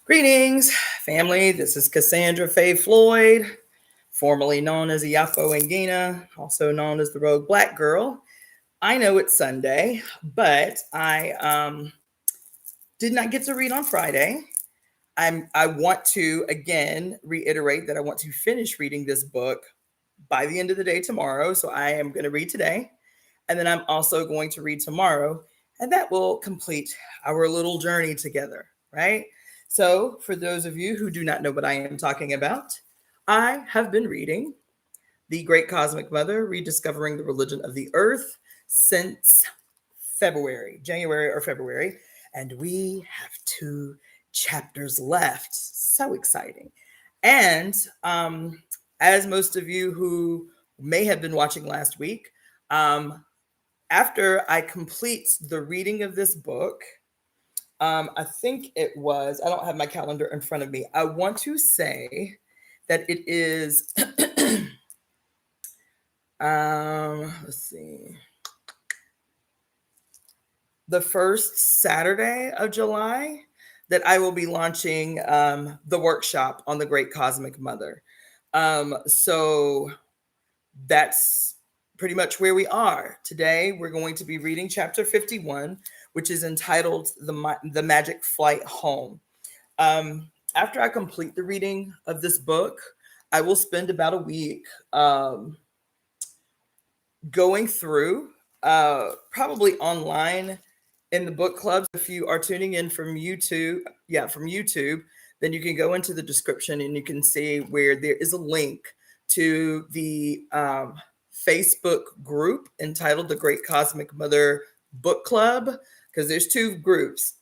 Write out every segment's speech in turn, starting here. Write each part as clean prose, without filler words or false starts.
Greetings, family. This is Cassandra-Floyd, formerly known as Iyapo Ngina, also known as the Rogue Black Girl. I know it's Sunday, but I did not get to read on Friday. I want to again reiterate that I want to finish reading this book by the end of the day tomorrow. So I am going to read today, and then I'm also going to read tomorrow, and that will complete our little journey together, right? So, for those of you who do not know what I am talking about, I have been reading The Great Cosmic Mother, Rediscovering the Religion of the Earth since January or February, and we have 2 chapters left. So exciting. And as most of you who may have been watching last week, after I complete the reading of this book, I think it was, I don't have my calendar in front of me. I want to say that it is, let's see, the first Saturday of July that I will be launching the workshop on the Great Cosmic Mother. So that's pretty much where we are. Today, we're going to be reading chapter 51, which is entitled The Magic Flight Home. After I complete the reading of this book, I will spend about a week going through, probably online in the book clubs. If you are tuning in from YouTube, then you can go into the description and you can see where there is a link to the Facebook group entitled The Great Cosmic Mother Book Club, because there's 2 groups.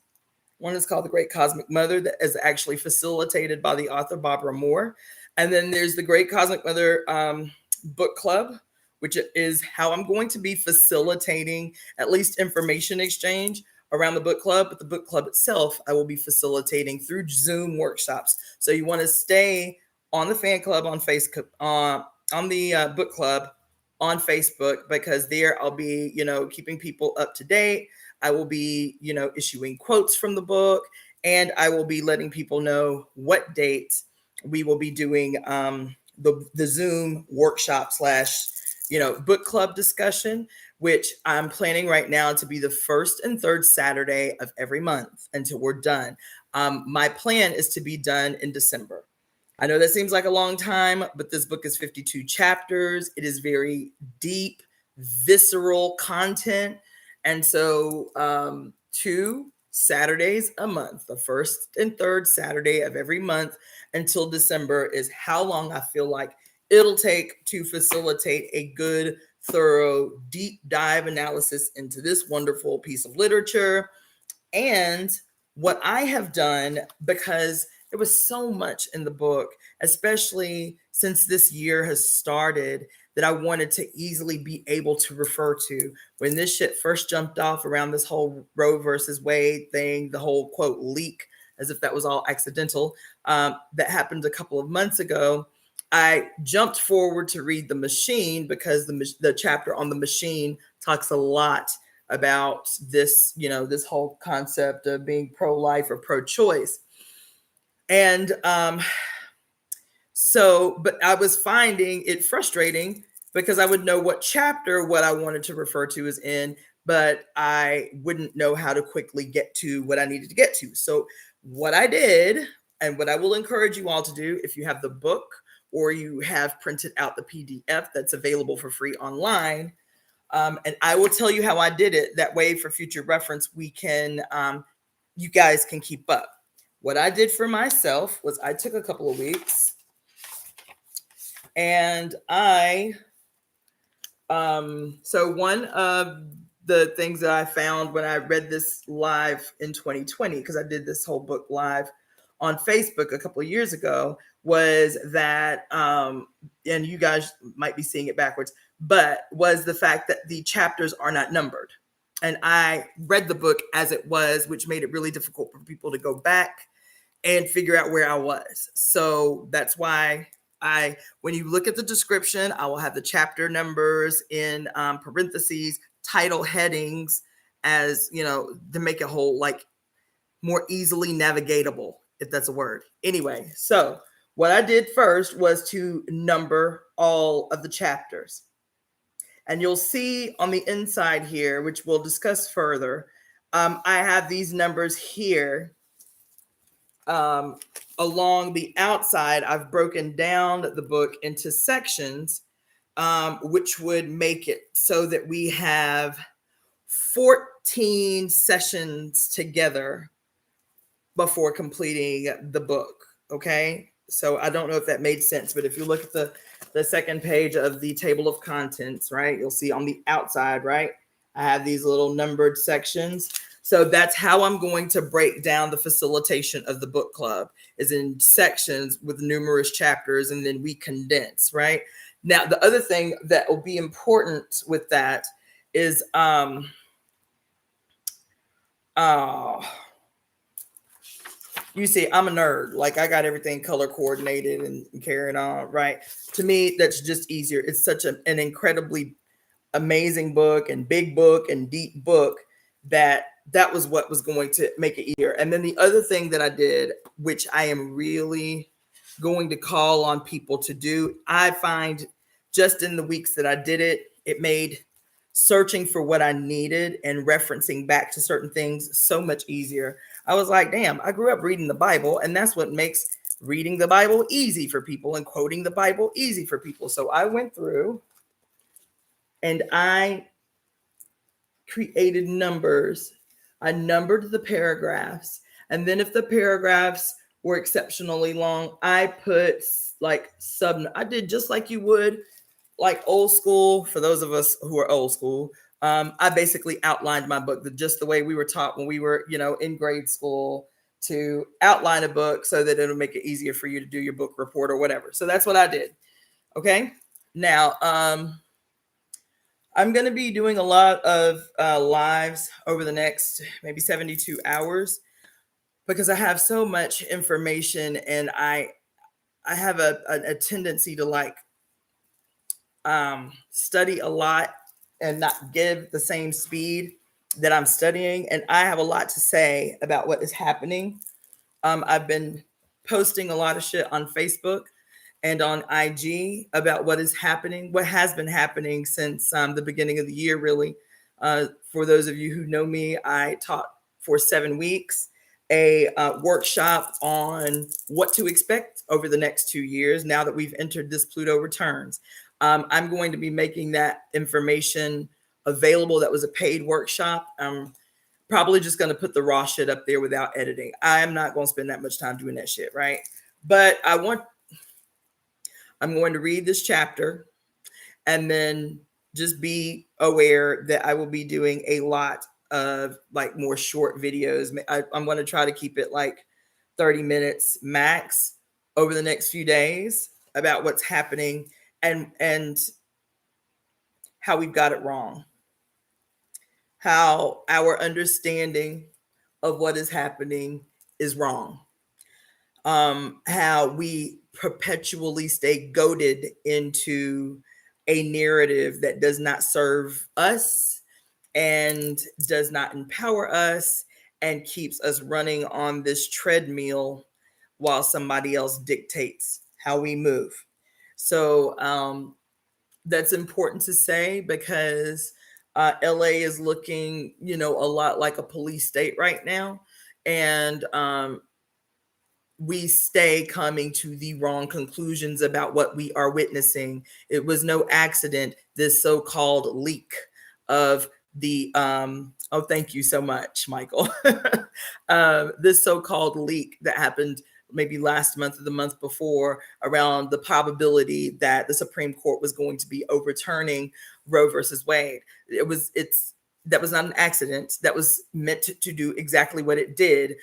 One is called The Great Cosmic Mother, that is actually facilitated by the author Barbara Moore. And then there's the Great Cosmic Mother Book Club, which is how I'm going to be facilitating at least information exchange around the book club. But the book club itself, I will be facilitating through Zoom workshops. So you want to stay on the fan club on Facebook, on the book club on Facebook, because there I'll be, keeping people up to date. I will be, issuing quotes from the book, and I will be letting people know what date we will be doing the Zoom workshop / book club discussion, which I'm planning right now to be the first and third Saturday of every month until we're done. My plan is to be done in December. I know that seems like a long time, but this book is 52 chapters. It is very deep, visceral content. And so 2 Saturdays a month, the first and third Saturday of every month until December, is how long I feel like it'll take to facilitate a good, thorough, deep dive analysis into this wonderful piece of literature. And what I have done, because there was so much in the book, especially since this year has started, that I wanted to easily be able to refer to. When this shit first jumped off around this whole Roe versus Wade thing, the whole quote leak, as if that was all accidental, that happened a couple of months ago, I jumped forward to read The Machine, because the chapter on the machine talks a lot about this, this whole concept of being pro-life or pro-choice. And but I was finding it frustrating, because I would know what chapter what I wanted to refer to is in, but I wouldn't know how to quickly get to what I needed to get to. So what I did, and what I will encourage you all to do, if you have the book or you have printed out the PDF that's available for free online, and I will tell you how I did it. That way, for future reference, we can, you guys can keep up. What I did for myself was I took a couple of weeks, and so one of the things that I found when I read this live in 2020, because I did this whole book live on Facebook a couple of years ago, was that, and you guys might be seeing it backwards, but was the fact that the chapters are not numbered. And I read the book as it was, which made it really difficult for people to go back and figure out where I was. So that's why when you look at the description, I will have the chapter numbers in parentheses, title headings, as, to make it whole, like, more easily navigatable if that's a word. Anyway, so what I did first was to number all of the chapters. And you'll see on the inside here, which we'll discuss further, I have these numbers here. Along the outside, I've broken down the book into sections, which would make it so that we have 14 sessions together before completing the book. Okay. So I don't know if that made sense, but if you look at the second page of the table of contents, right, you'll see on the outside, right, I have these little numbered sections. So that's how I'm going to break down the facilitation of the book club, is in sections with numerous chapters, and then we condense, right? Now, the other thing that will be important with that is you see, I'm a nerd. Like, I got everything color coordinated and carrying on, right? To me, that's just easier. It's such an incredibly amazing book and big book and deep book that was what was going to make it easier. And then the other thing that I did, which I am really going to call on people to do, I find just in the weeks that I did it, it made searching for what I needed and referencing back to certain things so much easier. I was like, damn, I grew up reading the Bible, and that's what makes reading the Bible easy for people and quoting the Bible easy for people. So I went through and I created numbers. I numbered the paragraphs. And then if the paragraphs were exceptionally long, I put like I did just like you would, like old school. For those of us who are old school, I basically outlined my book just the way we were taught when we were, in grade school, to outline a book so that it'll make it easier for you to do your book report or whatever. So that's what I did. Okay. Now, I'm going to be doing a lot of lives over the next maybe 72 hours because I have so much information, and I have a tendency to like study a lot and not give the same speed that I'm studying. And I have a lot to say about what is happening. I've been posting a lot of shit on Facebook and on IG about what is happening, what has been happening since the beginning of the year, really. For those of you who know me, I taught for 7 weeks a workshop on what to expect over the next 2 years now that we've entered this Pluto returns. I'm going to be making that information available. That was a paid workshop. I'm probably just going to put the raw shit up there without editing. I'm not going to spend that much time doing that shit, right? But I'm going to read this chapter and then just be aware that I will be doing a lot of like more short videos. I'm going to try to keep it like 30 minutes max over the next few days about what's happening and how we've got it wrong, how our understanding of what is happening is wrong, how we perpetually stay goaded into a narrative that does not serve us and does not empower us and keeps us running on this treadmill while somebody else dictates how we move. So that's important to say because LA is looking, a lot like a police state right now. And we stay coming to the wrong conclusions about what we are witnessing. It was no accident, this so-called leak of the, oh, thank you so much, Michael. This so-called leak that happened maybe last month or the month before around the probability that the Supreme Court was going to be overturning Roe versus Wade. That was not an accident. That was meant to do exactly what it did.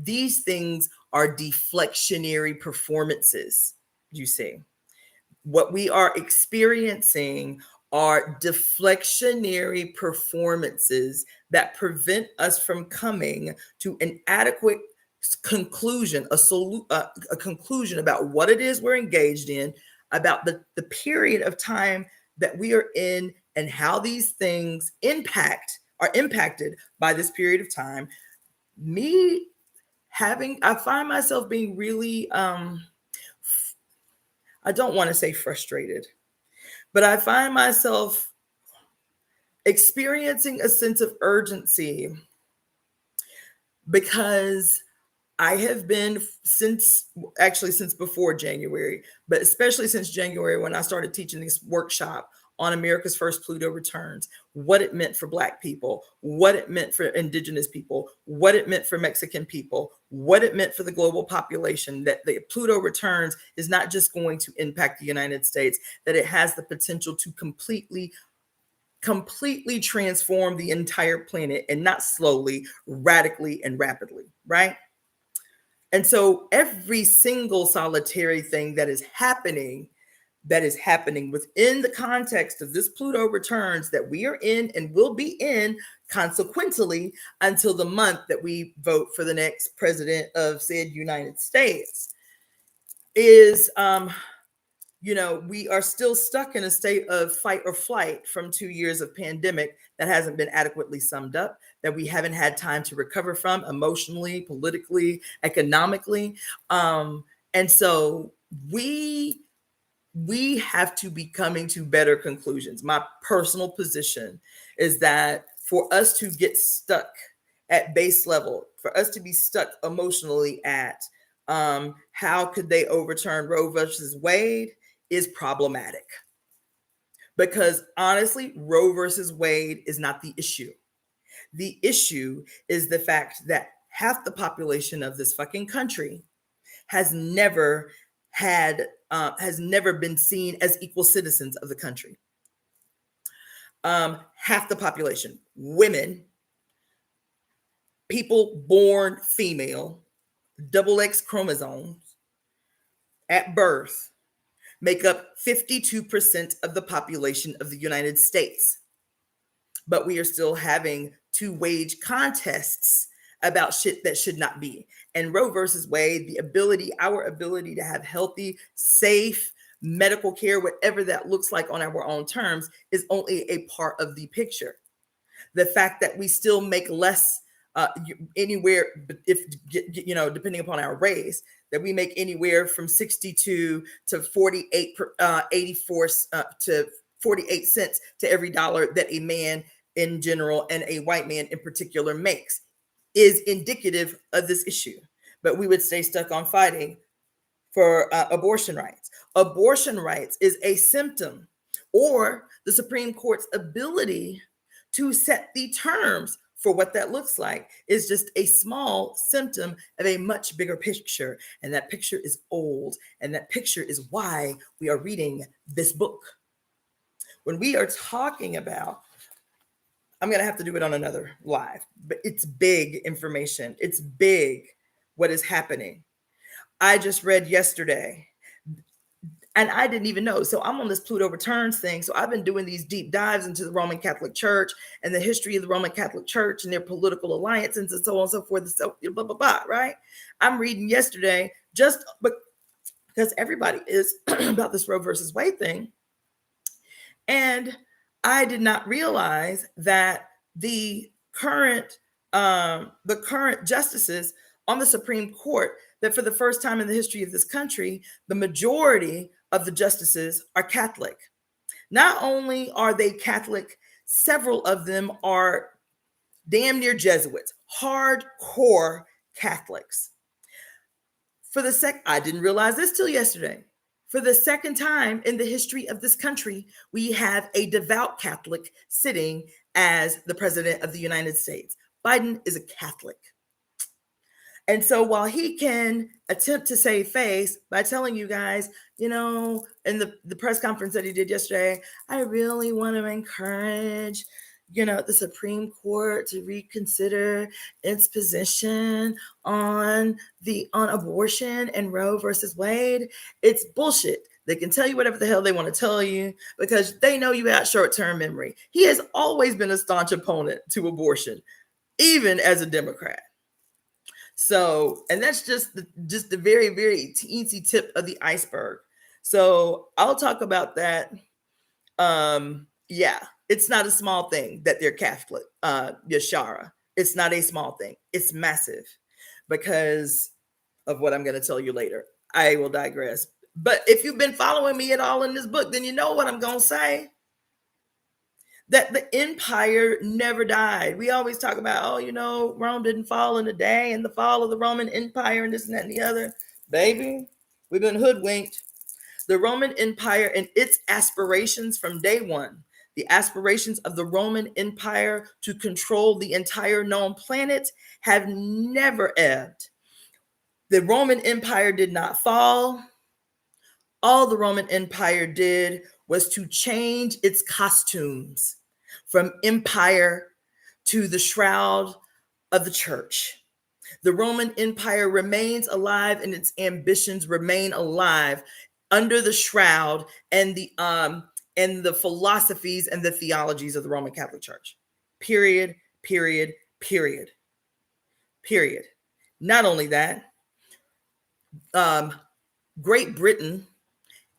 These things are deflectionary performances. You see, what we are experiencing are deflectionary performances that prevent us from coming to an adequate conclusion, a conclusion about what it is we're engaged in, about the period of time that we are in, and how these things are impacted by this period of time. Me I find myself being really, I don't want to say frustrated, but I find myself experiencing a sense of urgency because I have been since before January, but especially since January when I started teaching this workshop on America's First Pluto Returns, what it meant for Black people, what it meant for Indigenous people, what it meant for Mexican people, what it meant for the global population, that the Pluto returns is not just going to impact the United States, that it has the potential to completely transform the entire planet, and not slowly, radically, and rapidly, right? And so every single solitary thing that is happening within the context of this Pluto returns that we are in and will be in consequently until the month that we vote for the next president of said United States is, we are still stuck in a state of fight or flight from 2 years of pandemic that hasn't been adequately summed up, that we haven't had time to recover from emotionally, politically, economically. And so we have to be coming to better conclusions. My personal position is that for us to get stuck at base level, for us to be stuck emotionally at how could they overturn Roe versus Wade is problematic. Because honestly, Roe versus Wade is not the issue. The issue is the fact that half the population of this fucking country has never been seen as equal citizens of the country. Half the population, women, people born female, double X chromosomes at birth, make up 52% of the population of the United States. But we are still having to wage contests about shit that should not be. And Roe versus Wade, our ability to have healthy, safe medical care, whatever that looks like on our own terms, is only a part of the picture. The fact that we still make less anywhere, if depending upon our race, that we make anywhere from 62 to 48 84 to 48 cents to every dollar that a man in general and a white man in particular makes, is indicative of this issue. But we would stay stuck on fighting for abortion rights. Abortion rights is a symptom, or the Supreme Court's ability to set the terms for what that looks like is just a small symptom of a much bigger picture. And that picture is old. And that picture is why we are reading this book. When we are talking about, I'm going to have to do it on another live, but it's big information. It's big what is happening. I just read yesterday, and I didn't even know. So I'm on this Pluto returns thing. So I've been doing these deep dives into the Roman Catholic Church and the history of the Roman Catholic Church and their political alliances and so on and so forth. And so blah, blah, blah, right? I'm reading yesterday just because everybody is about this Roe versus Wade thing. And I did not realize that the current justices on the Supreme Court, that for the first time in the history of this country, the majority of the justices are Catholic. Not only are they Catholic, several of them are damn near Jesuits, hardcore Catholics. I didn't realize this till yesterday. For the second time in the history of this country, we have a devout Catholic sitting as the president of the United States. Biden is a Catholic. And so while he can attempt to save face by telling you guys, in the press conference that he did yesterday, I really want to encourage, the Supreme Court to reconsider its position on abortion and Roe versus Wade. It's bullshit. They can tell you whatever the hell they want to tell you because they know you got short-term memory. He has always been a staunch opponent to abortion, even as a Democrat. So, and that's just the very, very teensy tip of the iceberg. So I'll talk about that. Yeah, it's not a small thing that they're Catholic, Yashara. It's not a small thing. It's massive. because of what I'm going to tell you later. I will digress. But if you've been following me at all in this book, then you know what I'm going to say. That the empire never died. We always talk about, oh, you know, Rome didn't fall in a day, and the fall of the Roman Empire and this and that and the other. Baby, we've been hoodwinked. The Roman Empire and its aspirations from day one, the aspirations of the Roman Empire to control the entire known planet, have never ebbed. The Roman Empire did not fall. All the Roman Empire did was to change its costumes from empire to the shroud of the church. The Roman Empire remains alive and its ambitions remain alive under the shroud and the philosophies and the theologies of the Roman Catholic Church. Period, period, period, period. Not only that, Great Britain,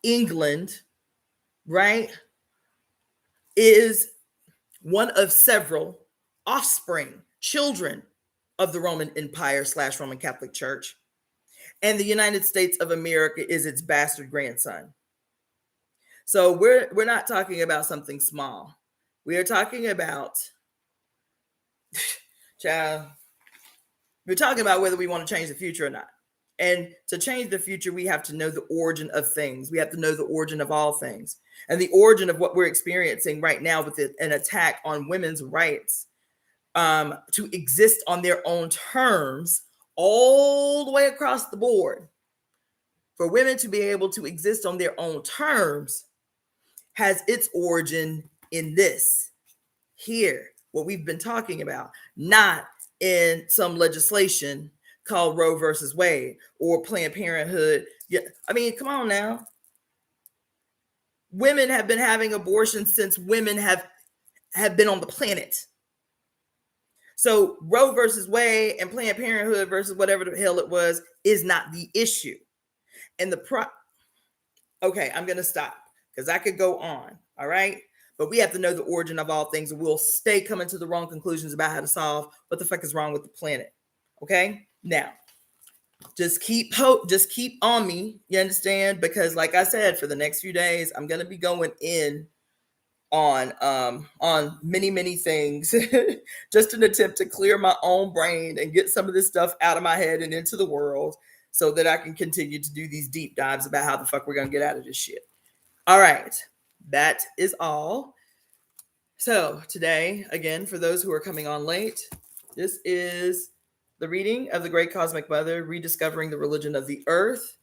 England, right, is one of several offspring, children of the Roman Empire / Roman Catholic Church. And the United States of America is its bastard grandson. So we're not talking about something small. We are talking about, child, we're talking about whether we want to change the future or not. And to change the future, we have to know the origin of things. We have to know the origin of all things. And the origin of what we're experiencing right now with an attack on women's rights to exist on their own terms all the way across the board. For women to be able to exist on their own terms has its origin in this here, what we've been talking about, not in some legislation called Roe versus Wade or Planned Parenthood. Yeah, I mean, come on now. Women have been having abortions since women have been on the planet. So Roe versus Wade and Planned Parenthood versus whatever the hell it was is not the issue. And okay, I'm going to stop because I could go on. All right. But we have to know the origin of all things, and we'll stay coming to the wrong conclusions about how to solve what the fuck is wrong with the planet. Okay. Now, just keep on me. You understand? Because like I said, for the next few days, I'm going to be going in on many things just an attempt to clear my own brain and get some of this stuff out of my head and into the world so that I can continue to do these deep dives about how the fuck we're going to get out of this shit. All right. That is all. So today, again, for those who are coming on late, this is the reading of the Great Cosmic Mother, Rediscovering the Religion of the Earth.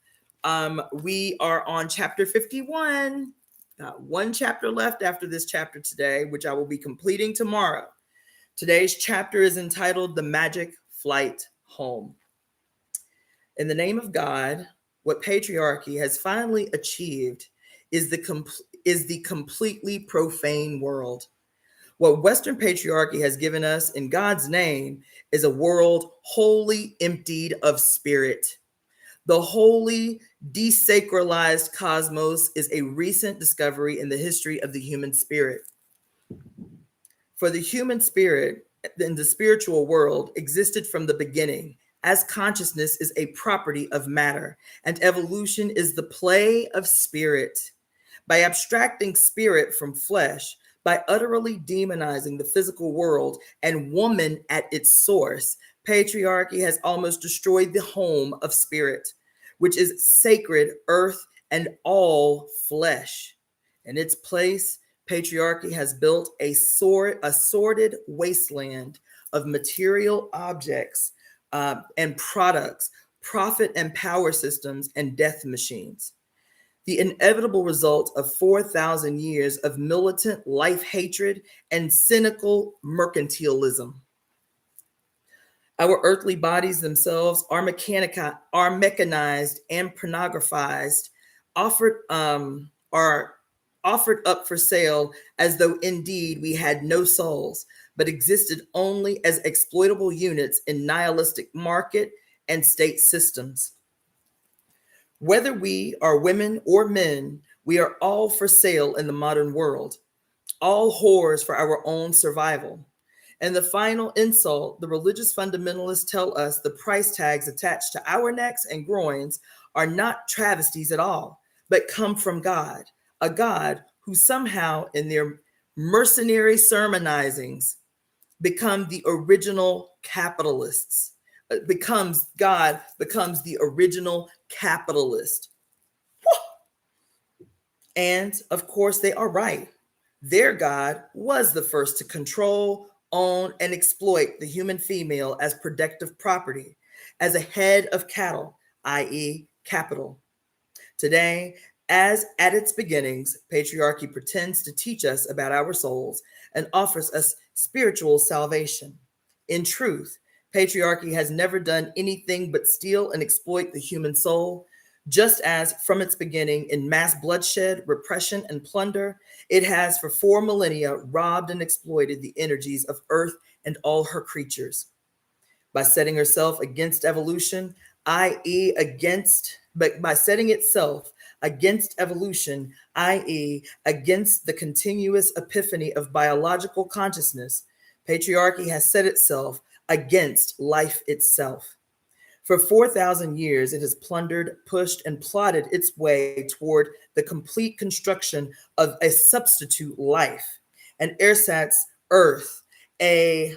We are on chapter 51. Got one chapter left after this chapter today, which I will be completing tomorrow. Today's chapter is entitled The Magic Flight Home. In the name of God, what patriarchy has finally achieved is the completely profane world. What Western patriarchy has given us in God's name is a world wholly emptied of spirit. The holy, desacralized cosmos is a recent discovery in the history of the human spirit. For the human spirit in the spiritual world existed from the beginning, as consciousness is a property of matter, and evolution is the play of spirit. By abstracting spirit from flesh, by utterly demonizing the physical world and woman at its source, patriarchy has almost destroyed the home of spirit, which is sacred earth and all flesh. In its place, patriarchy has built a sordid wasteland of material objects and products, profit and power systems, and death machines. The inevitable result of 4,000 years of militant life hatred and cynical mercantilism. Our earthly bodies themselves are mechanized and pornographized, are offered up for sale as though indeed we had no souls, but existed only as exploitable units in nihilistic market and state systems. Whether we are women or men, we are all for sale in the modern world, all whores for our own survival. And the final insult, the religious fundamentalists tell us the price tags attached to our necks and groins are not travesties at all, but come from God, a God who somehow in their mercenary sermonizings become the original capitalists. God becomes the original capitalist. And of course, they are right. Their God was the first to control, own, and exploit the human female as productive property, as a head of cattle, i.e., capital. Today, as at its beginnings, patriarchy pretends to teach us about our souls and offers us spiritual salvation. In truth, patriarchy has never done anything but steal and exploit the human soul, just as from its beginning in mass bloodshed, repression, and plunder, it has for 4 millennia robbed and exploited the energies of earth and all her creatures. By setting herself against evolution, i.e., by setting itself against evolution, i.e., against the continuous epiphany of biological consciousness, patriarchy has set itself against life itself. For 4,000 years, it has plundered, pushed, and plotted its way toward the complete construction of a substitute life, an ersatz earth, a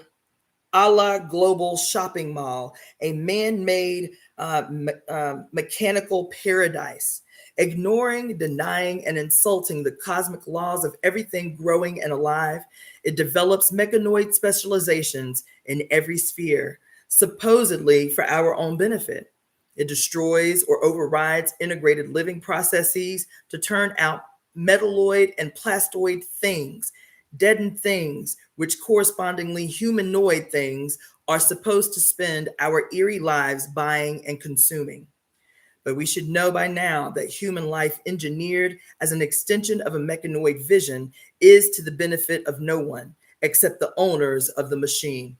la global shopping mall, a man-made mechanical paradise, ignoring, denying, and insulting the cosmic laws of everything growing and alive. It develops mechanoid specializations in every sphere, supposedly for our own benefit. It destroys or overrides integrated living processes to turn out metalloid and plastoid things, deadened things, which correspondingly humanoid things are supposed to spend our eerie lives buying and consuming. But we should know by now that human life engineered as an extension of a mechanoid vision is to the benefit of no one except the owners of the machine.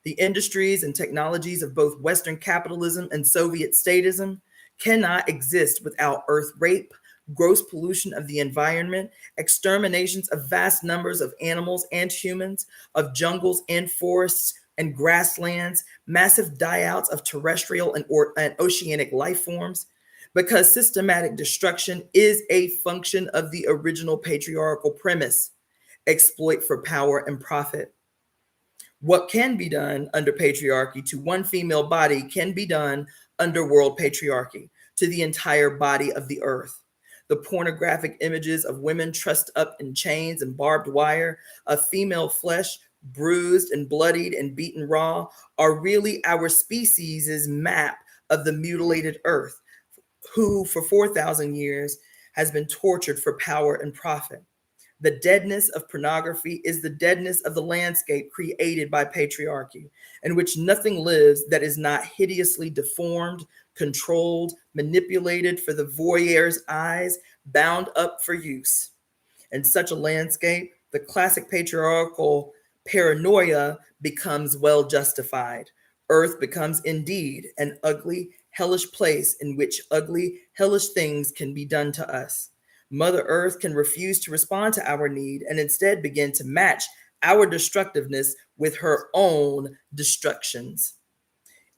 The industries and technologies of both Western capitalism and Soviet statism cannot exist without earth rape, gross pollution of the environment, exterminations of vast numbers of animals and humans, of jungles and forests and grasslands, massive die-outs of terrestrial and oceanic life forms, because systematic destruction is a function of the original patriarchal premise: exploit for power and profit. What can be done under patriarchy to one female body can be done under world patriarchy to the entire body of the earth. The pornographic images of women trussed up in chains and barbed wire, of female flesh bruised and bloodied and beaten raw, are really our species' map of the mutilated earth, who for 4,000 years has been tortured for power and profit. The deadness of pornography is the deadness of the landscape created by patriarchy, in which nothing lives that is not hideously deformed, controlled, manipulated for the voyeur's eyes, bound up for use. In such a landscape, the classic patriarchal paranoia becomes well justified. Earth becomes indeed an ugly, hellish place in which ugly, hellish things can be done to us. Mother Earth can refuse to respond to our need and instead begin to match our destructiveness with her own destructions.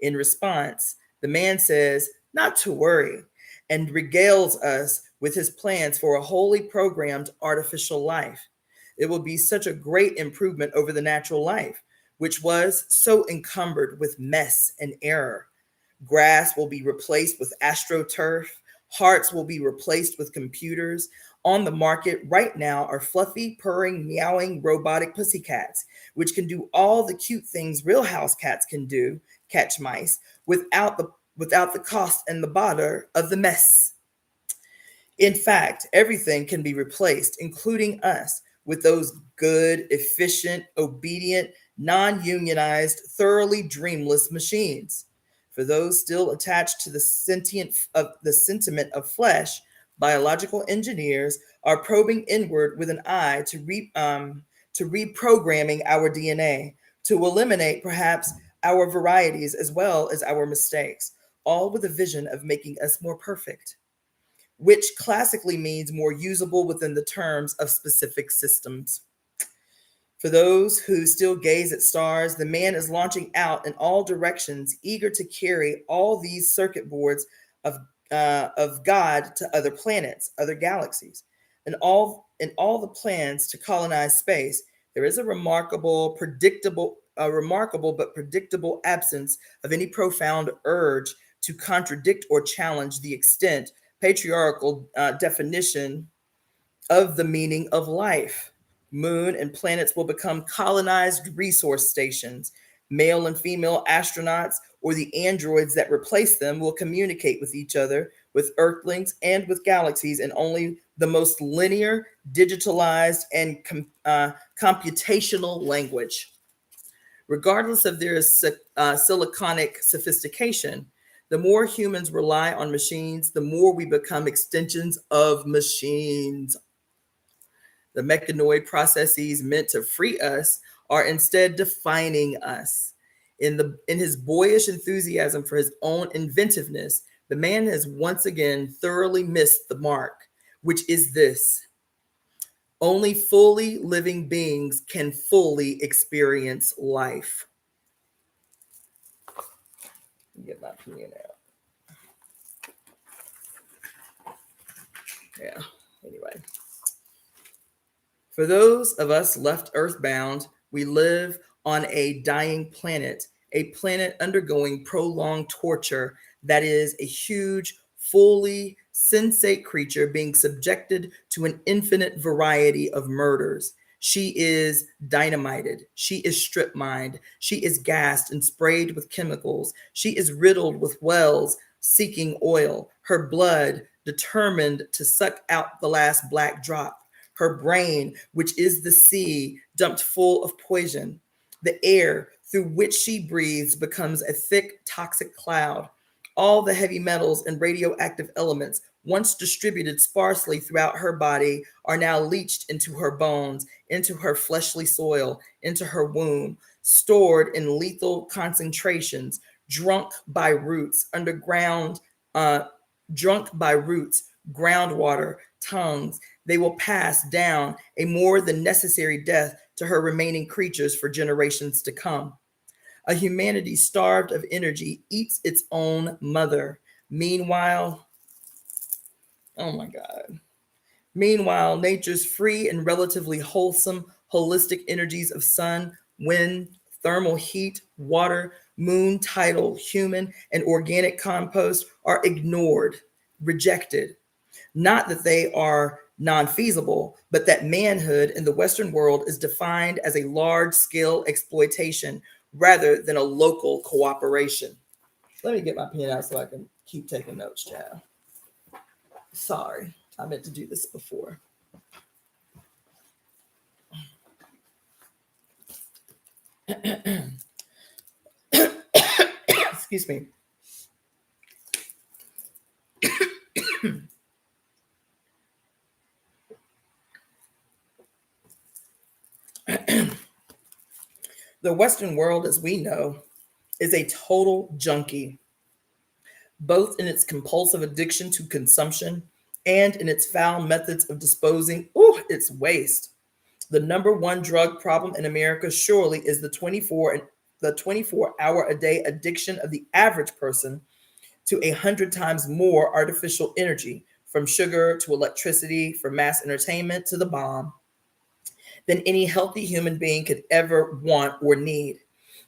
In response, the man says, not to worry, and regales us with his plans for a wholly programmed artificial life. It will be such a great improvement over the natural life, which was so encumbered with mess and error. Grass will be replaced with astroturf. Hearts will be replaced with computers. On the market right now are fluffy, purring, meowing robotic pussycats, which can do all the cute things real house cats can do, catch mice, without the cost and the bother of the mess. In fact, everything can be replaced, including us, with those good, efficient, obedient, non-unionized, thoroughly dreamless machines. For those still attached to the sentiment of flesh, biological engineers are probing inward with an eye to reprogramming our DNA, to eliminate perhaps our varieties as well as our mistakes, all with a vision of making us more perfect, which classically means more usable within the terms of specific systems. For those who still gaze at stars, the man is launching out in all directions, eager to carry all these circuit boards of God to other planets, other galaxies, and all the plans to colonize space. There is a remarkable but predictable absence of any profound urge to contradict or challenge the extent patriarchal definition of the meaning of life. Moon and planets will become colonized resource stations. Male and female astronauts or the androids that replace them will communicate with each other, with earthlings, and with galaxies in only the most linear, digitalized, and computational language. Regardless of their siliconic sophistication, the more humans rely on machines, the more we become extensions of machines. The mechanoid processes meant to free us are instead defining us. In his boyish enthusiasm for his own inventiveness, the man has once again thoroughly missed the mark, which is this: only fully living beings can fully experience life. Get my pen out. Yeah, anyway. For those of us left earthbound, we live on a dying planet, a planet undergoing prolonged torture that is a huge, fully sensate creature being subjected to an infinite variety of murders. She is dynamited. She is strip mined. She is gassed and sprayed with chemicals. She is riddled with wells seeking oil. Her blood determined to suck out the last black drop. Her brain, which is the sea, dumped full of poison. The air through which she breathes becomes a thick, toxic cloud. All the heavy metals and radioactive elements, once distributed sparsely throughout her body, are now leached into her bones, into her fleshly soil, into her womb, stored in lethal concentrations, drunk by roots, underground, drunk by roots, groundwater, tongues. They will pass down a more than necessary death to her remaining creatures for generations to come. A humanity starved of energy eats its own mother. Meanwhile, oh my God. Meanwhile, nature's free and relatively wholesome, holistic energies of sun, wind, thermal heat, water, moon, tidal, human, and organic compost are ignored, rejected. Not that they are non-feasible, but that manhood in the Western world is defined as a large-scale exploitation rather than a local cooperation. Let me get my pen out so I can keep taking notes, child. Sorry, I meant to do this before. Excuse me. The Western world, as we know, is a total junkie, both in its compulsive addiction to consumption and in its foul methods of disposing its waste. The number one drug problem in America surely is the 24-hour a day addiction of the average person to 100 times more artificial energy, from sugar to electricity, from mass entertainment to the bomb, than any healthy human being could ever want or need.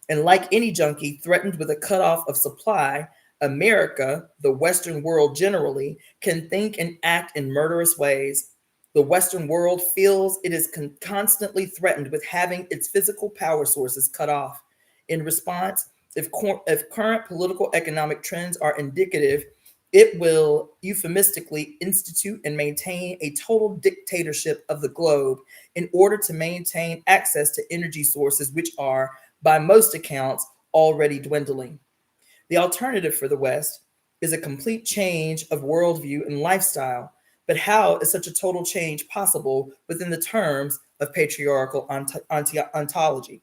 And like any junkie threatened with a cutoff of supply, America, the Western world generally, can think and act in murderous ways. The Western world feels it is constantly threatened with having its physical power sources cut off. In response, if current political economic trends are indicative, it will euphemistically institute and maintain a total dictatorship of the globe in order to maintain access to energy sources which are, by most accounts, already dwindling. The alternative for the West is a complete change of worldview and lifestyle. But how is such a total change possible within the terms of patriarchal ontology?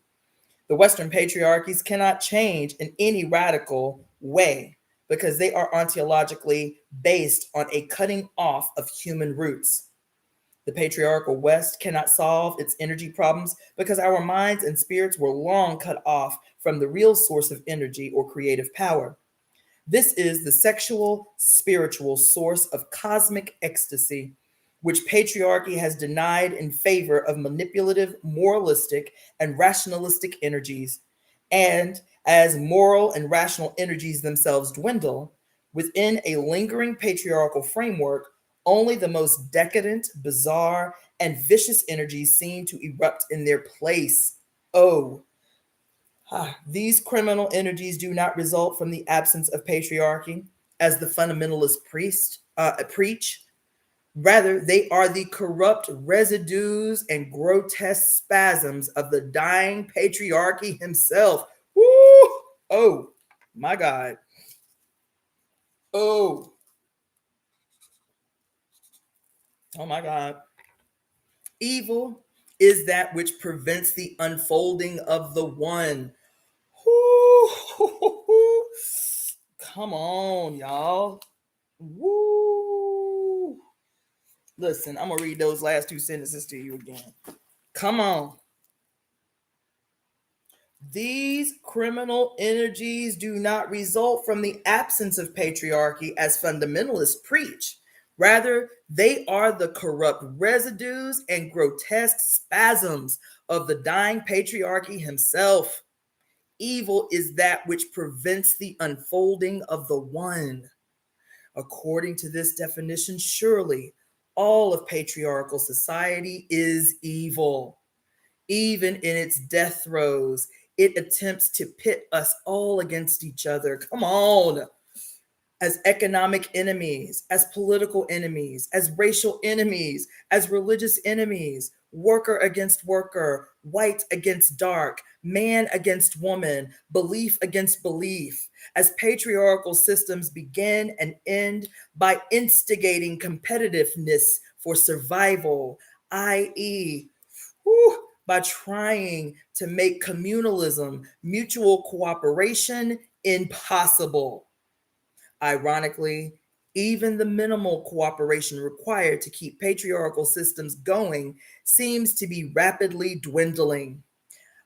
The Western patriarchies cannot change in any radical way because they are ontologically based on a cutting off of human roots. The patriarchal West cannot solve its energy problems because our minds and spirits were long cut off from the real source of energy or creative power. This is the sexual, spiritual source of cosmic ecstasy, which patriarchy has denied in favor of manipulative, moralistic, and rationalistic energies. And as moral and rational energies themselves dwindle, within a lingering patriarchal framework, only the most decadent, bizarre, and vicious energies seem to erupt in their place. Oh, these criminal energies do not result from the absence of patriarchy, as the fundamentalist preach. Rather, they are the corrupt residues and grotesque spasms of the dying patriarchy himself. Woo! Oh, my God. Oh, oh my God. Evil is that which prevents the unfolding of the one. Woo! Come on, y'all. Woo! Listen, I'm going to read those last two sentences to you again. Come on. These criminal energies do not result from the absence of patriarchy as fundamentalists preach. Rather, they are the corrupt residues and grotesque spasms of the dying patriarchy himself. Evil is that which prevents the unfolding of the one. According to this definition, surely all of patriarchal society is evil. Even in its death throes, it attempts to pit us all against each other. Come on. As economic enemies, as political enemies, as racial enemies, as religious enemies, worker against worker, white against dark, man against woman, belief against belief, as patriarchal systems begin and end by instigating competitiveness for survival, i.e., by trying to make communalism, mutual cooperation impossible. Ironically, even the minimal cooperation required to keep patriarchal systems going seems to be rapidly dwindling.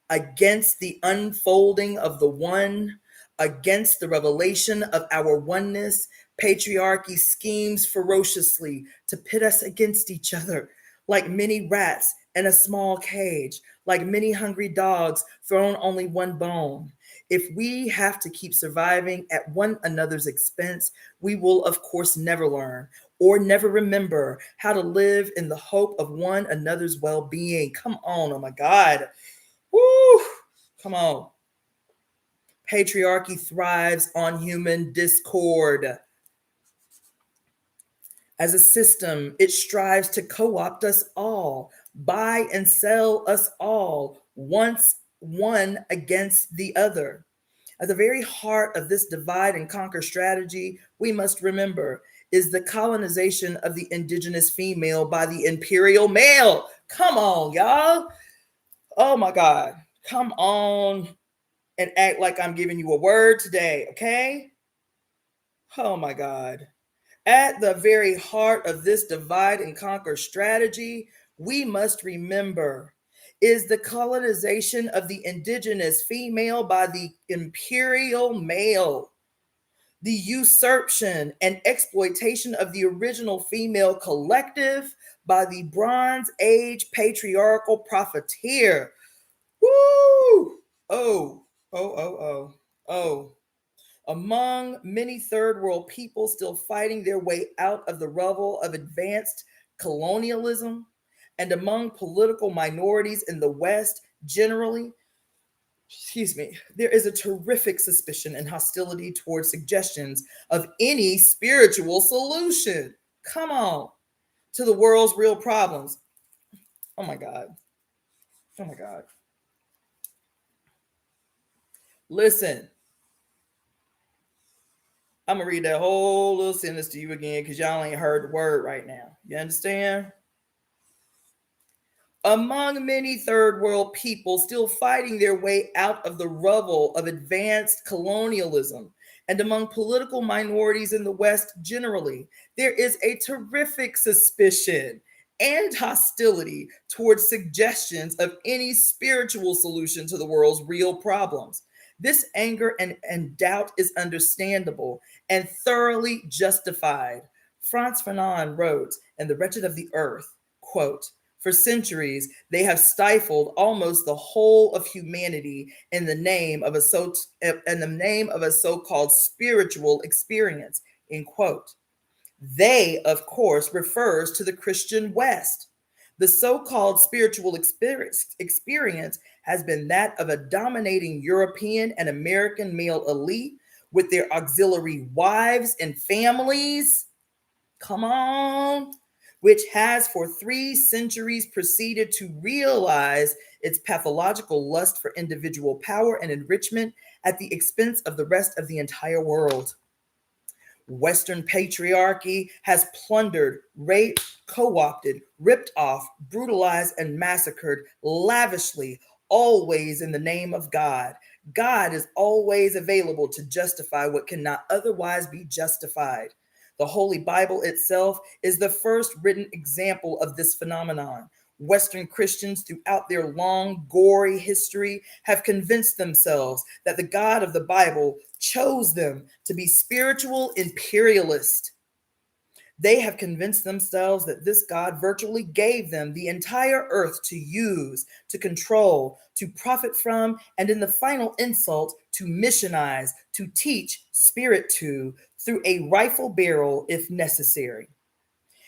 Against the unfolding of the one, against the revelation of our oneness, patriarchy schemes ferociously to pit us against each other, like many rats in a small cage, like many hungry dogs thrown only one bone. If we have to keep surviving at one another's expense, we will, of course, never learn or never remember how to live in the hope of one another's well-being. Come on, oh my God. Woo! Come on. Patriarchy thrives on human discord. As a system, it strives to co-opt us all, buy and sell us all, once one against the other. At the very heart of this divide and conquer strategy, we must remember, is the colonization of the indigenous female by the imperial male. Come on, y'all. Oh my God. Come on and act like I'm giving you a word today, okay? Oh my God. At the very heart of this divide and conquer strategy, we must remember, is the colonization of the indigenous female by the imperial male, the usurpation and exploitation of the original female collective by the Bronze Age patriarchal profiteer. Woo! Oh, oh, oh, oh, oh. Among many third world people still fighting their way out of the rubble of advanced colonialism, and among political minorities in the West generally, there is a terrific suspicion and hostility towards suggestions of any spiritual solution. Come on, to the world's real problems. Oh my God. Oh my God. Listen, I'm gonna read that whole little sentence to you again because y'all ain't heard the word right now. You understand? Among many third world people still fighting their way out of the rubble of advanced colonialism, and among political minorities in the West generally, there is a terrific suspicion and hostility towards suggestions of any spiritual solution to the world's real problems. This anger and doubt is understandable and thoroughly justified. Frantz Fanon wrote in The Wretched of the Earth, quote, "For centuries, they have stifled almost the whole of humanity in the name of a so-called spiritual experience," end quote. They, of course, refers to the Christian West. The so-called spiritual experience has been that of a dominating European and American male elite with their auxiliary wives and families. Come on. Which has for 3 centuries proceeded to realize its pathological lust for individual power and enrichment at the expense of the rest of the entire world. Western patriarchy has plundered, raped, co-opted, ripped off, brutalized, and massacred lavishly, always in the name of God. God is always available to justify what cannot otherwise be justified. The Holy Bible itself is the first written example of this phenomenon. Western Christians throughout their long, gory history have convinced themselves that the God of the Bible chose them to be spiritual imperialists. They have convinced themselves that this God virtually gave them the entire earth to use, to control, to profit from, and in the final insult, to missionize, to teach spirit to, through a rifle barrel if necessary.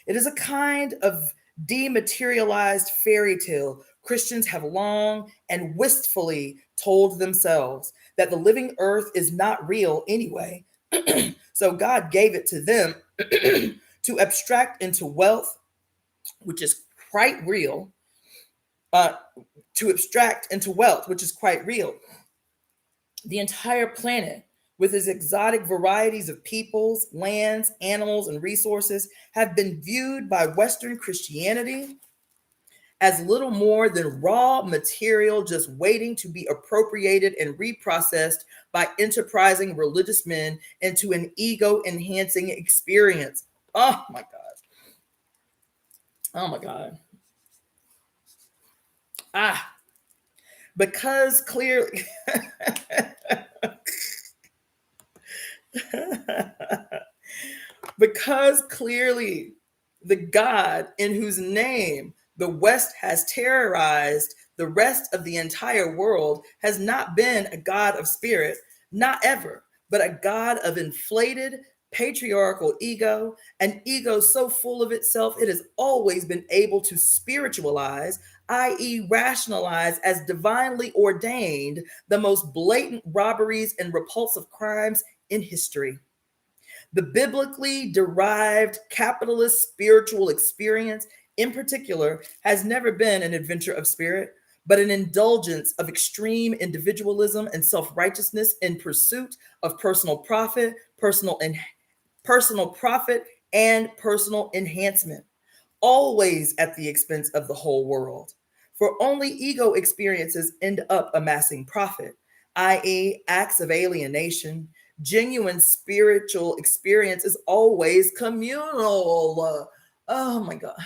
It is a kind of dematerialized fairy tale Christians have long and wistfully told themselves, that the living earth is not real anyway. So God gave it to them to abstract into wealth, which is quite real, to abstract into wealth, which is quite real. The entire planet, with its exotic varieties of peoples, lands, animals, and resources, have been viewed by Western Christianity as little more than raw material just waiting to be appropriated and reprocessed by enterprising religious men into an ego-enhancing experience. Oh my God. Oh my God. Because clearly, because clearly the God in whose name the West has terrorized the rest of the entire world has not been a God of spirit, not ever, but a God of inflated patriarchal ego, an ego so full of itself it has always been able to spiritualize, i.e., rationalize as divinely ordained the most blatant robberies and repulsive crimes in history. The biblically derived capitalist spiritual experience, in particular, has never been an adventure of spirit, but an indulgence of extreme individualism and self-righteousness in pursuit of personal profit, personal profit, and personal enhancement, always at the expense of the whole world. For only ego experiences end up amassing profit, i.e., acts of alienation. Genuine spiritual experience is always communal. Oh my God.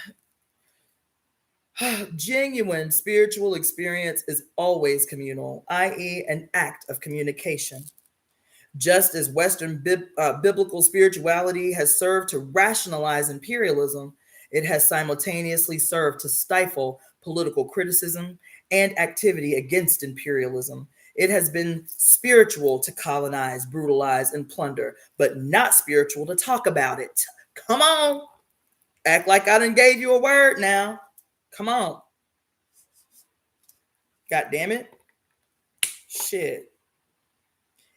Genuine spiritual experience is always communal, i.e., an act of communication. Just as Western biblical spirituality has served to rationalize imperialism, it has simultaneously served to stifle political criticism and activity against imperialism. It has been spiritual to colonize, brutalize, and plunder, but not spiritual to talk about it. Come on. Act like I done gave you a word now. Come on. God damn it. Shit.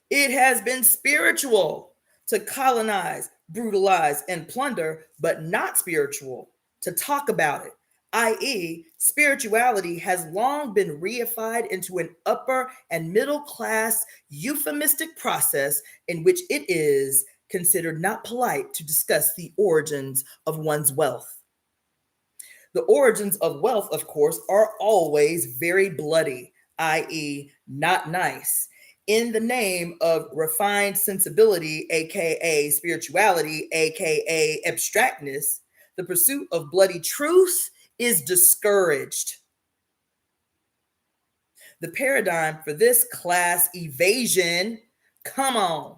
It has been spiritual to colonize, brutalize, and plunder, but not spiritual to talk about it, i.e., spirituality has long been reified into an upper and middle class euphemistic process in which it is considered not polite to discuss the origins of one's wealth. The origins of wealth, of course, are always very bloody, i.e., not nice. In the name of refined sensibility, aka spirituality, aka abstractness, the pursuit of bloody truth is discouraged. The paradigm for this class evasion, come on,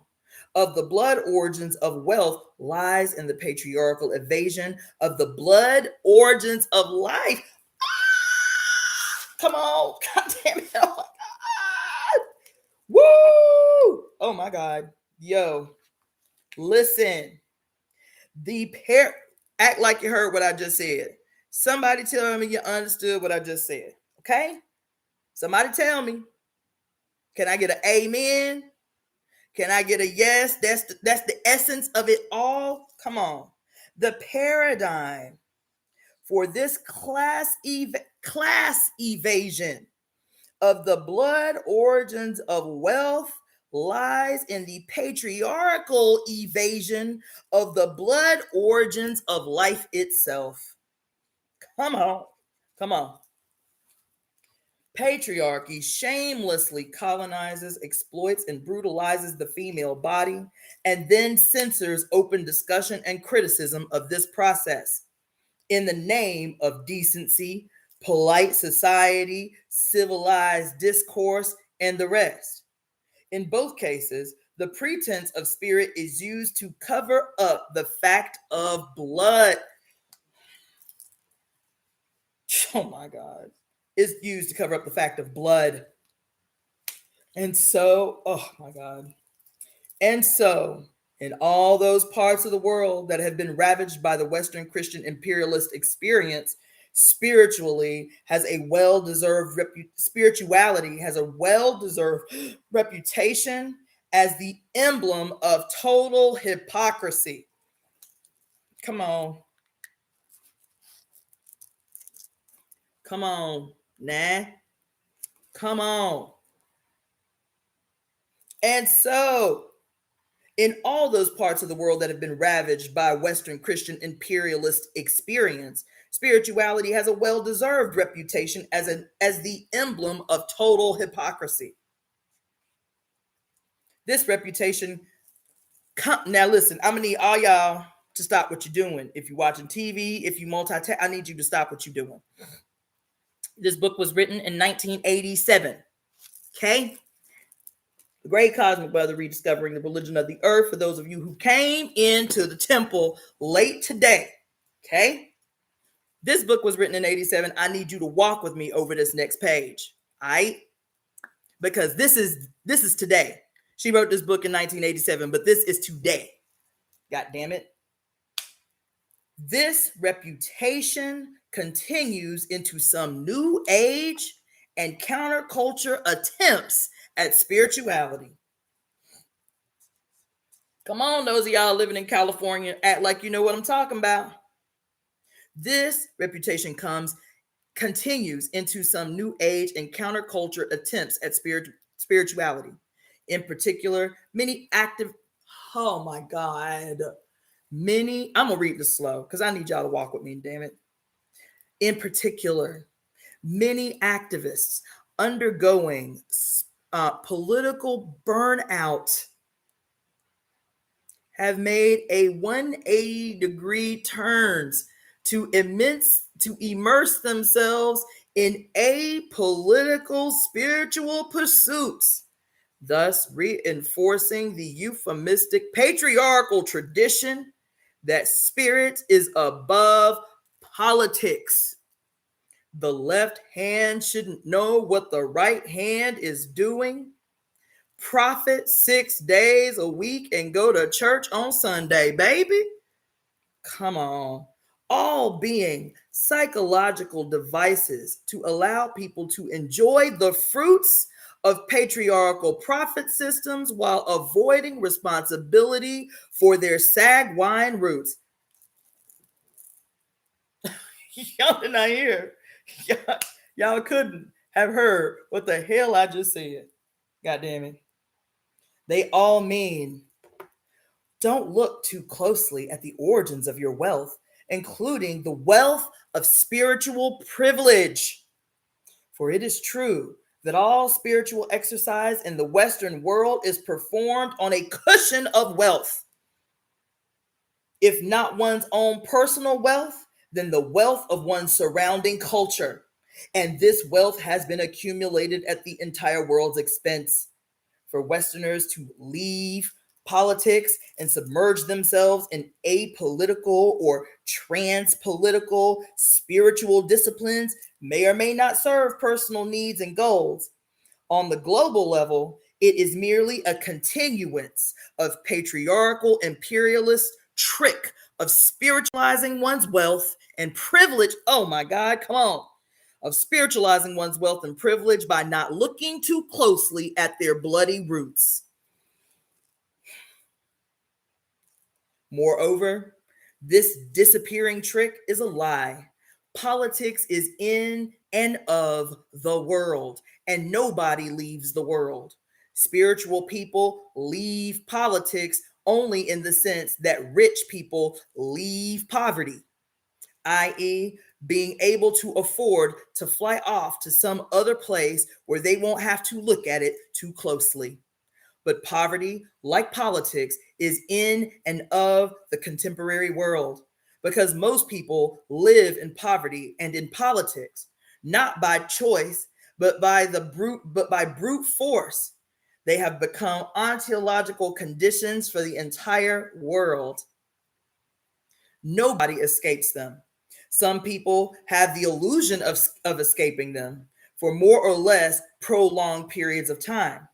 of the blood origins of wealth lies in the patriarchal evasion of the blood origins of life. Come on, God damn it. Oh my God. Woo! Oh my God. Yo, listen. Act like you heard what I just said. Somebody tell me you understood what I just said. Okay? Somebody tell me. Can I get an amen? Can I get a yes? That's the essence of it all. Come on. The paradigm for this class evasion of the blood origins of wealth lies in the patriarchal evasion of the blood origins of life itself. Come on. Come on. Patriarchy shamelessly colonizes, exploits, and brutalizes the female body, and then censors open discussion and criticism of this process in the name of decency, polite society, civilized discourse, and the rest. In both cases, the pretense of spirit is used to cover up the fact of blood. Oh my God. Is used to cover up the fact of blood. And so, oh my God. And so, in all those parts of the world that have been ravaged by the Western Christian imperialist experience, spirituality has a well-deserved reputation as the emblem of total hypocrisy. Come on. Come on. Nah. Come on. And so, in all those parts of the world that have been ravaged by Western Christian imperialist experience, spirituality has a well-deserved reputation as the emblem of total hypocrisy. This reputation, now listen, I'm gonna need all y'all to stop what you're doing. If you're watching TV, if you multitask, I need you to stop what you're doing. This book was written in 1987, okay? The Great Cosmic Brother, Rediscovering the Religion of the Earth, for those of you who came into the temple late today, okay? This book was written in 87. I need you to walk with me over this next page, all right? Because this is today. She wrote this book in 1987, but this is today. God damn it. This reputation continues into some new age and counterculture attempts at spirituality. Come on, those of y'all living in California, act like you know what I'm talking about. This reputation continues into some new age and counterculture attempts at spirituality. In particular, oh my God, I'm gonna read this slow because I need y'all to walk with me, damn it. In particular, many activists undergoing political burnout have made a 180-degree turns to immerse themselves in apolitical spiritual pursuits, thus reinforcing the euphemistic patriarchal tradition that spirit is above politics. The left hand shouldn't know what the right hand is doing. Profit 6 days a week and go to church on Sunday, baby. Come on. All being psychological devices to allow people to enjoy the fruits of patriarchal profit systems while avoiding responsibility for their sagwine roots. Y'all did not hear. Y'all couldn't have heard what the hell I just said. God damn it. They all mean don't look too closely at the origins of your wealth, including the wealth of spiritual privilege. For it is true that all spiritual exercise in the Western world is performed on a cushion of wealth. If not one's own personal wealth, than the wealth of one's surrounding culture. And this wealth has been accumulated at the entire world's expense. For Westerners to leave politics and submerge themselves in apolitical or trans-political spiritual disciplines may or may not serve personal needs and goals. On the global level, it is merely a continuance of patriarchal imperialist trick of spiritualizing one's wealth and privilege. Oh my God, come on. Of spiritualizing one's wealth and privilege by not looking too closely at their bloody roots. Moreover, this disappearing trick is a lie. Politics is in and of the world, and nobody leaves the world. Spiritual people leave politics only in the sense that rich people leave poverty, i.e., being able to afford to fly off to some other place where they won't have to look at it too closely. But poverty, like politics, is in and of the contemporary world because most people live in poverty and in politics, not by choice, but by brute force. They have become ontological conditions for the entire world. Nobody escapes them. Some people have the illusion of escaping them for more or less prolonged periods of time.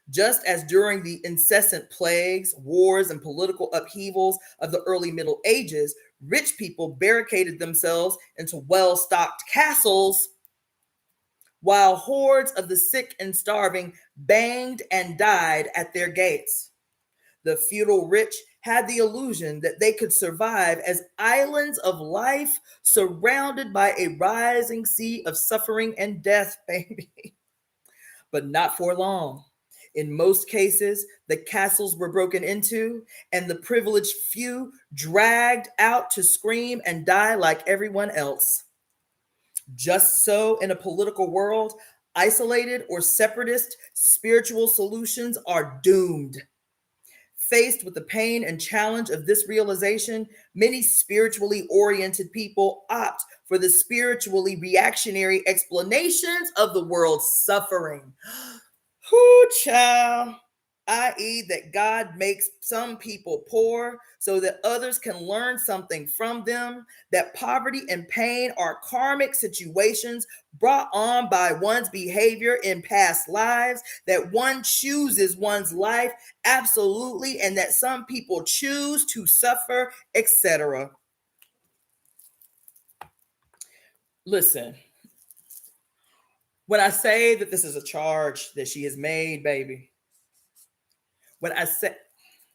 Just as during the incessant plagues, wars, and political upheavals of the early Middle Ages, rich people barricaded themselves into well-stocked castles, while hordes of the sick and starving banged and died at their gates. The feudal rich had the illusion that they could survive as islands of life surrounded by a rising sea of suffering and death, baby. But not for long. In most cases, the castles were broken into and the privileged few dragged out to scream and die like everyone else. Just so in a political world, isolated or separatist spiritual solutions are doomed. Faced with the pain and challenge of this realization, many spiritually oriented people opt for the spiritually reactionary explanations of the world's suffering. Whoo, child. I.e., that God makes some people poor so that others can learn something from them, that poverty and pain are karmic situations brought on by one's behavior in past lives, that one chooses one's life absolutely, and that some people choose to suffer, etc. Listen, when I say that this is a charge that she has made, baby, when I say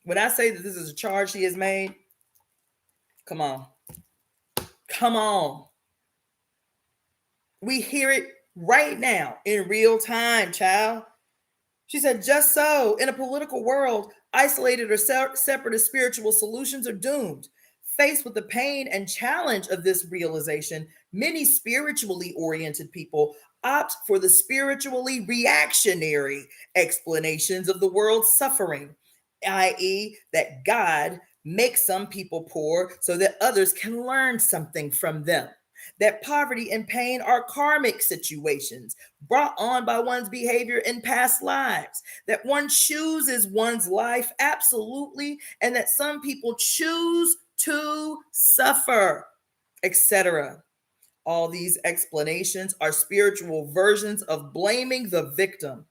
that this is a charge she has made, come on. Come on. We hear it right now in real time, child. She said, just so in a political world, isolated or separatist spiritual solutions are doomed. Faced with the pain and challenge of this realization, many spiritually oriented people opt for the spiritually reactionary explanations of the world's suffering, i.e., that God makes some people poor so that others can learn something from them. That poverty and pain are karmic situations brought on by one's behavior in past lives, that one chooses one's life absolutely, and that some people choose to suffer, etc. All these explanations are spiritual versions of blaming the victim.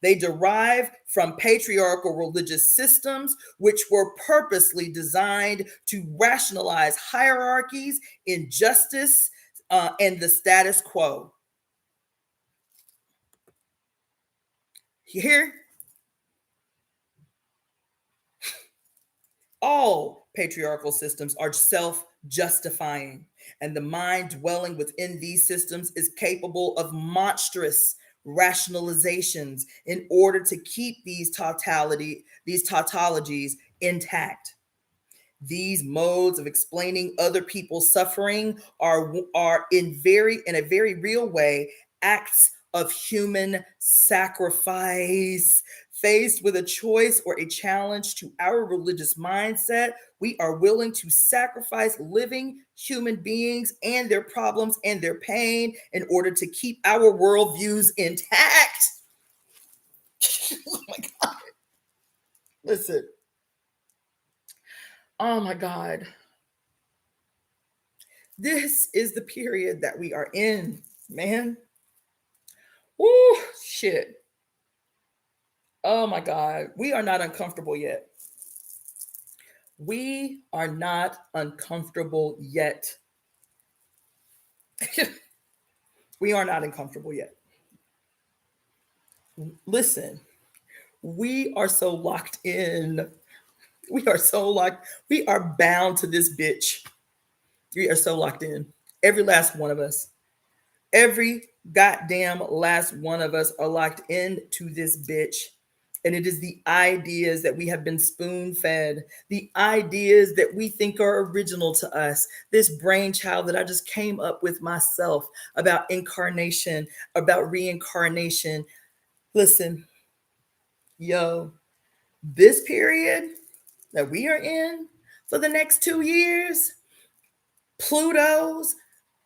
They derive from patriarchal religious systems, which were purposely designed to rationalize hierarchies, injustice, and the status quo. Here, all patriarchal systems are self-justifying, and the mind dwelling within these systems is capable of monstrous rationalizations in order to keep these tautologies intact. These modes of explaining other people's suffering are in a very real way acts of human sacrifice, Faced with a choice or a challenge to our religious mindset, we are willing to sacrifice living human beings and their problems and their pain in order to keep our worldviews intact. Oh my God. Listen. Oh my God. This is the period that we are in, man. Woo, shit. Oh my God. We are not uncomfortable yet. We are not uncomfortable yet. We are not uncomfortable yet. Listen, we are so locked in. We are so locked. We are bound to this bitch. We are so locked in. Every last one of us. Every goddamn last one of us are locked into this bitch. And it is the ideas that we have been spoon fed, the ideas that we think are original to us, this brainchild that I just came up with myself about incarnation, about reincarnation. Listen, yo, this period that we are in for the next 2 years, Pluto's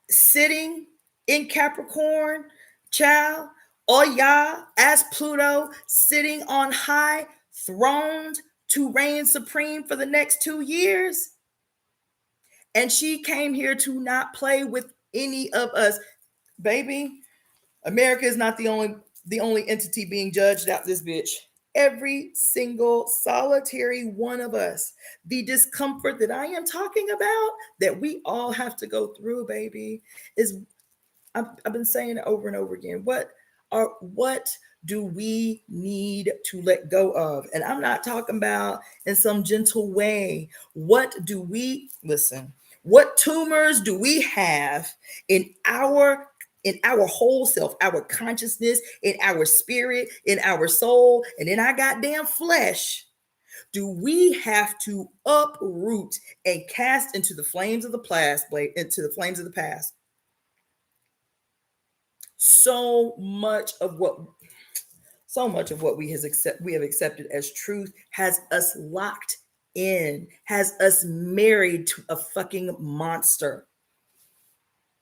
sitting in Capricorn, child, Oya as Pluto sitting on high, throned to reign supreme for the next 2 years. And she came here to not play with any of us. Baby, America is not the only entity being judged out this bitch. Every single solitary one of us, the discomfort that I am talking about, that we all have to go through, baby, is I've been saying it over and over again. What do we need to let go of? And I'm not talking about in some gentle way. What do we listen? What tumors do we have in our whole self, our consciousness, in our spirit, in our soul, and in our goddamn flesh? Do we have to uproot and cast into the flames of the past, into the flames of the past? So much of what we have accepted as truth has us locked in, has us married to a fucking monster.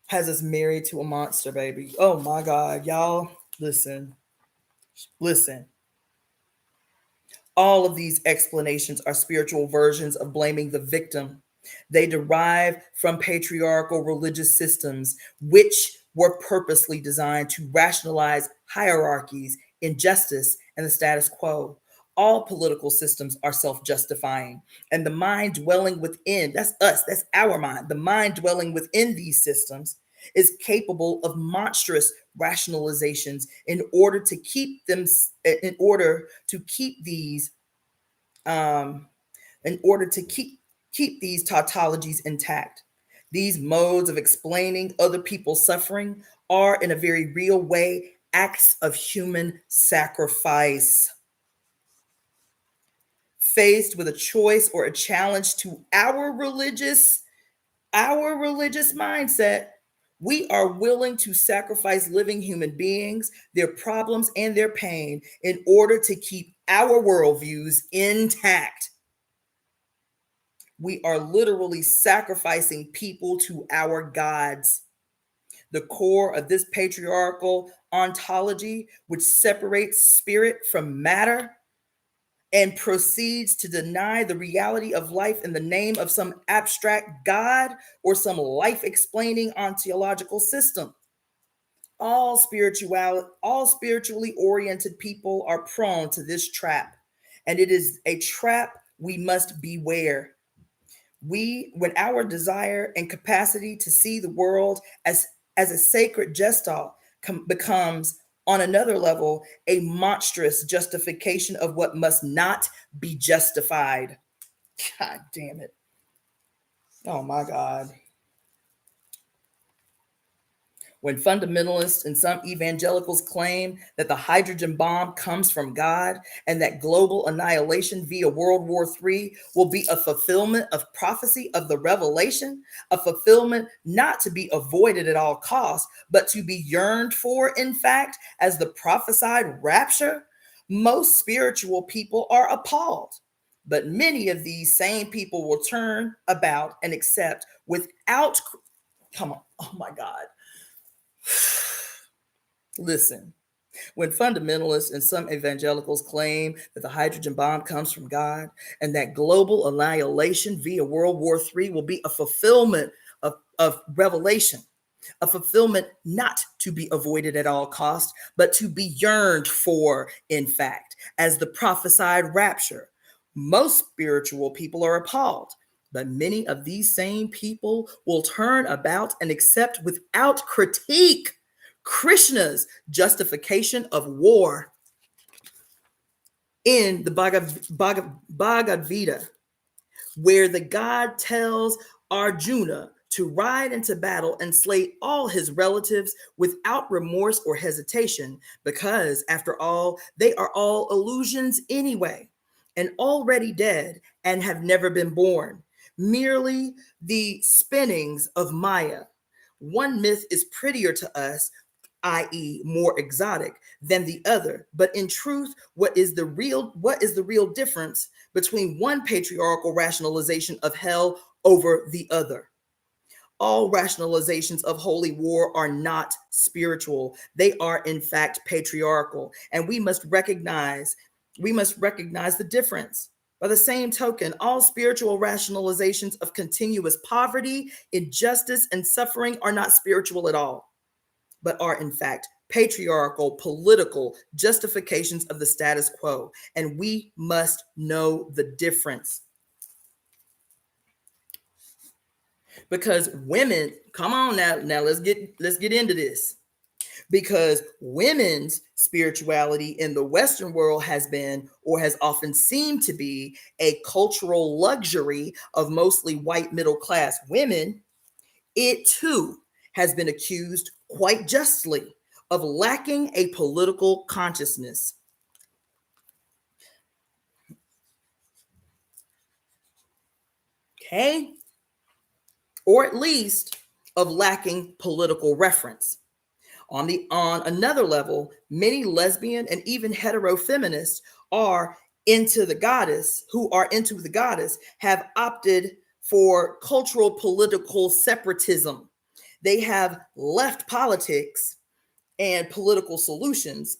Has us married to a monster, baby. Oh my God, y'all, listen. All of these explanations are spiritual versions of blaming the victim. They derive from patriarchal religious systems, which were purposely designed to rationalize hierarchies, injustice, and the status quo. All political systems are self-justifying, and the mind dwelling within, that's us, that's our mind, the mind dwelling within these systems is capable of monstrous rationalizations in order to keep them, in order to keep these tautologies intact. These modes of explaining other people's suffering are, in a very real way, acts of human sacrifice. Faced with a choice or a challenge to our religious mindset, we are willing to sacrifice living human beings, their problems, and their pain in order to keep our worldviews intact. We are literally sacrificing people to our gods. The core of this patriarchal ontology, which separates spirit from matter and proceeds to deny the reality of life in the name of some abstract God or some life-explaining ontological system. All spiritually oriented people are prone to this trap, and it is a trap we must beware. When our desire and capacity to see the world as a sacred gestalt becomes, on another level, a monstrous justification of what must not be justified. God damn it. Oh my God. When fundamentalists and some evangelicals claim that the hydrogen bomb comes from God and that global annihilation via World War III will be a fulfillment of prophecy of the revelation, a fulfillment not to be avoided at all costs, but to be yearned for, in fact, as the prophesied rapture, Most spiritual people are appalled, but many of these same people will turn about and accept without, come on, oh my God. Listen, when fundamentalists and some evangelicals claim that the hydrogen bomb comes from God and that global annihilation via World War III will be a fulfillment of Revelation, a fulfillment not to be avoided at all costs, but to be yearned for, in fact, as the prophesied rapture, most spiritual people are appalled. But many of these same people will turn about and accept without critique Krishna's justification of war in the Bhagavad Gita, where the God tells Arjuna to ride into battle and slay all his relatives without remorse or hesitation, because, after all, they are all illusions anyway, and already dead and have never been born, merely the spinnings of Maya. One myth is prettier to us, i.e., more exotic than the other. But in truth, what is the real difference between one patriarchal rationalization of hell over the other? All rationalizations of holy war are not spiritual. They are in fact patriarchal, and we must recognize the difference. By the same token, all spiritual rationalizations of continuous poverty, injustice, and suffering are not spiritual at all, but are in fact patriarchal political justifications of the status quo. And we must know the difference. Because women, come on now let's get into this. Because women's spirituality in the Western world has been, or has often seemed to be, a cultural luxury of mostly white middle class women. It too has been accused, quite justly, of lacking a political consciousness. Okay? Or at least of lacking political reference. On another level, many lesbian and even hetero feminists who are into the goddess have opted for cultural political separatism. They have left politics and political solutions,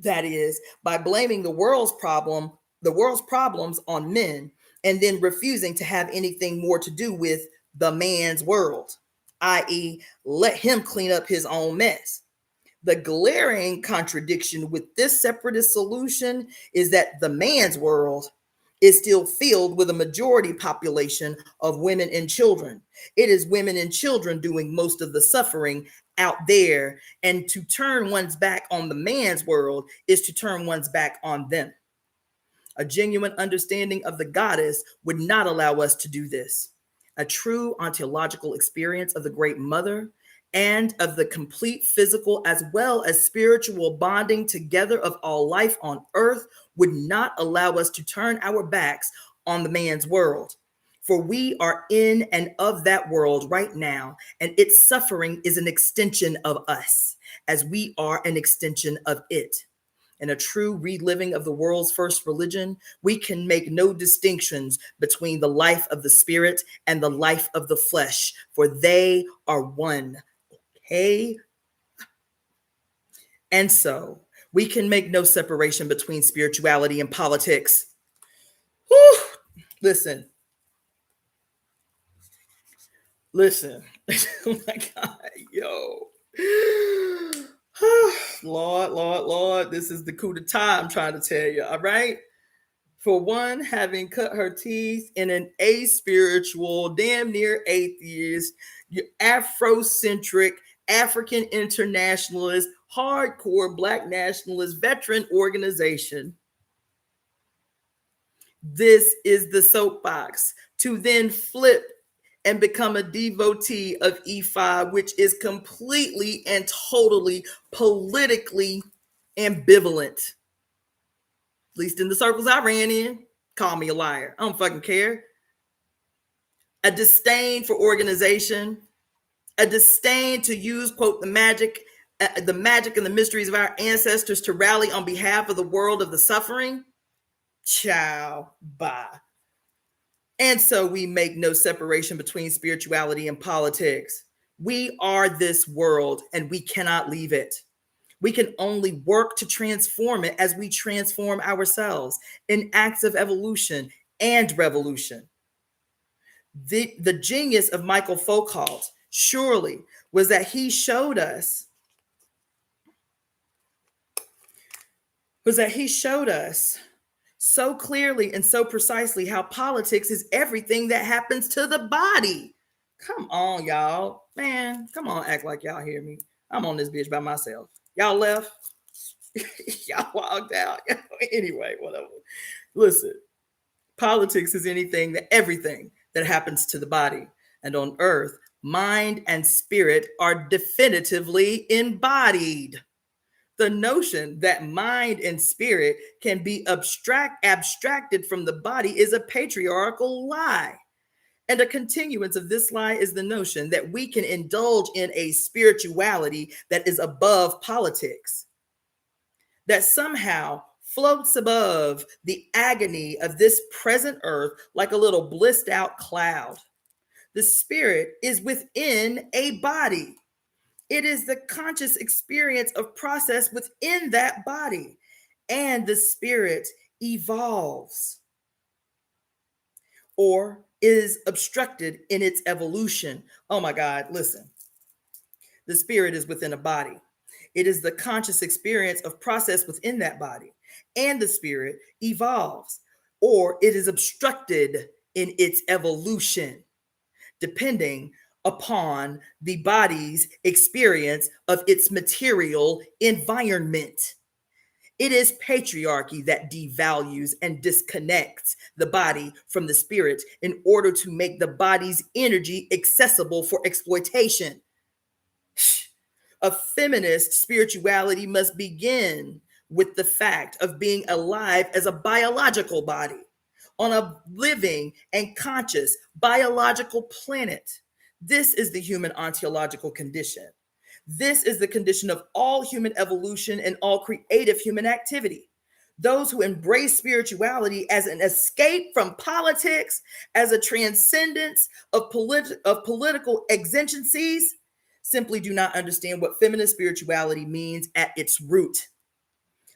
that is, by blaming the world's problems on men, and then refusing to have anything more to do with the man's world, i.e., let him clean up his own mess. The glaring contradiction with this separatist solution is that the man's world is still filled with a majority population of women and children. It is women and children doing most of the suffering out there, and to turn one's back on the man's world is to turn one's back on them. A genuine understanding of the goddess would not allow us to do this. A true ontological experience of the Great Mother and of the complete physical as well as spiritual bonding together of all life on earth would not allow us to turn our backs on the man's world. For we are in and of that world right now, and its suffering is an extension of us, as we are an extension of it. In a true reliving of the world's first religion, we can make no distinctions between the life of the spirit and the life of the flesh, for they are one. Okay? And so we can make no separation between spirituality and politics. Whew. Listen. Oh my God, yo. Lord, this is the coup d'etat I'm trying to tell you, all right? For one, having cut her teeth in an aspiritual, damn near atheist, Afrocentric, African internationalist, hardcore Black nationalist veteran organization. This is the soapbox to then flip and become a devotee of E5, which is completely and totally politically ambivalent. At least in the circles I ran in. Call me a liar. I don't fucking care. A disdain for organization, a disdain to use, quote, the magic the magic and the mysteries of our ancestors to rally on behalf of the world of the suffering? Ciao, bye. And so we make no separation between spirituality and politics. We are this world and we cannot leave it. We can only work to transform it as we transform ourselves in acts of evolution and revolution. The genius of Michael Foucault surely was that he showed us so clearly and so precisely how politics is everything that happens to the body. Come on, y'all. Man, come on, act like y'all hear me. I'm on this bitch by myself. Y'all left. Y'all walked out. Anyway, whatever. Listen, politics is everything that happens to the body. And on earth, mind and spirit are definitively embodied. The notion that mind and spirit can be abstracted from the body is a patriarchal lie. And a continuance of this lie is the notion that we can indulge in a spirituality that is above politics, that somehow floats above the agony of this present earth like a little blissed out cloud. The spirit is within a body. It is the conscious experience of process within that body, and the spirit evolves or is obstructed in its evolution. Oh my God, listen. The spirit is within a body. It is the conscious experience of process within that body, and the spirit evolves or it is obstructed in its evolution, depending upon the body's experience of its material environment. It is patriarchy that devalues and disconnects the body from the spirit in order to make the body's energy accessible for exploitation. A feminist spirituality must begin with the fact of being alive as a biological body on a living and conscious biological planet. This is the human ontological condition. This is the condition of all human evolution and all creative human activity. Those who embrace spirituality as an escape from politics, as a transcendence of political exigencies, simply do not understand what feminist spirituality means at its root.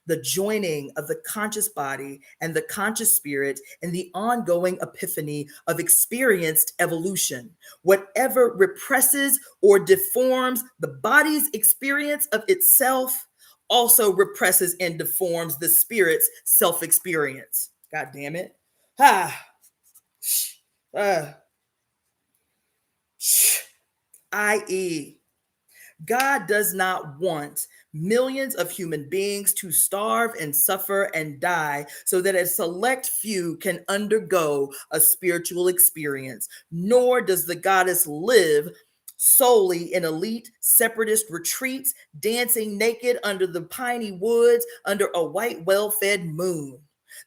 The joining of the conscious body and the conscious spirit in the ongoing epiphany of experienced evolution. Whatever represses or deforms the body's experience of itself also represses and deforms the spirit's self-experience. God damn it. I.e., God does not want millions of human beings to starve and suffer and die so that a select few can undergo a spiritual experience, nor does the goddess live solely in elite separatist retreats, dancing naked under the piney woods under a white, well-fed moon.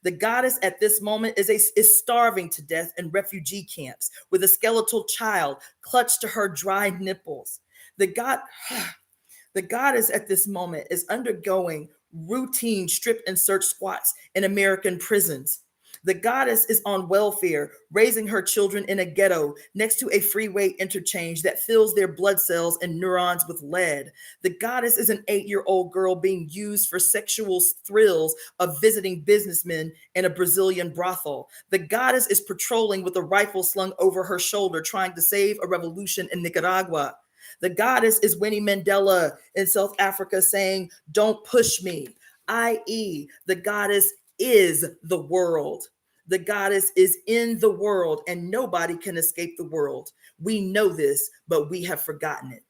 The goddess at this moment is starving to death in refugee camps with a skeletal child clutched to her dry nipples. The goddess at this moment is undergoing routine strip and search squats in American prisons. The goddess is on welfare, raising her children in a ghetto next to a freeway interchange that fills their blood cells and neurons with lead. The goddess is an 8-year-old girl being used for sexual thrills of visiting businessmen in a Brazilian brothel. The goddess is patrolling with a rifle slung over her shoulder, trying to save a revolution in Nicaragua. The goddess is Winnie Mandela in South Africa saying, "Don't push me," i.e., the goddess is the world. The goddess is in the world, and nobody can escape the world. We know this, but we have forgotten it.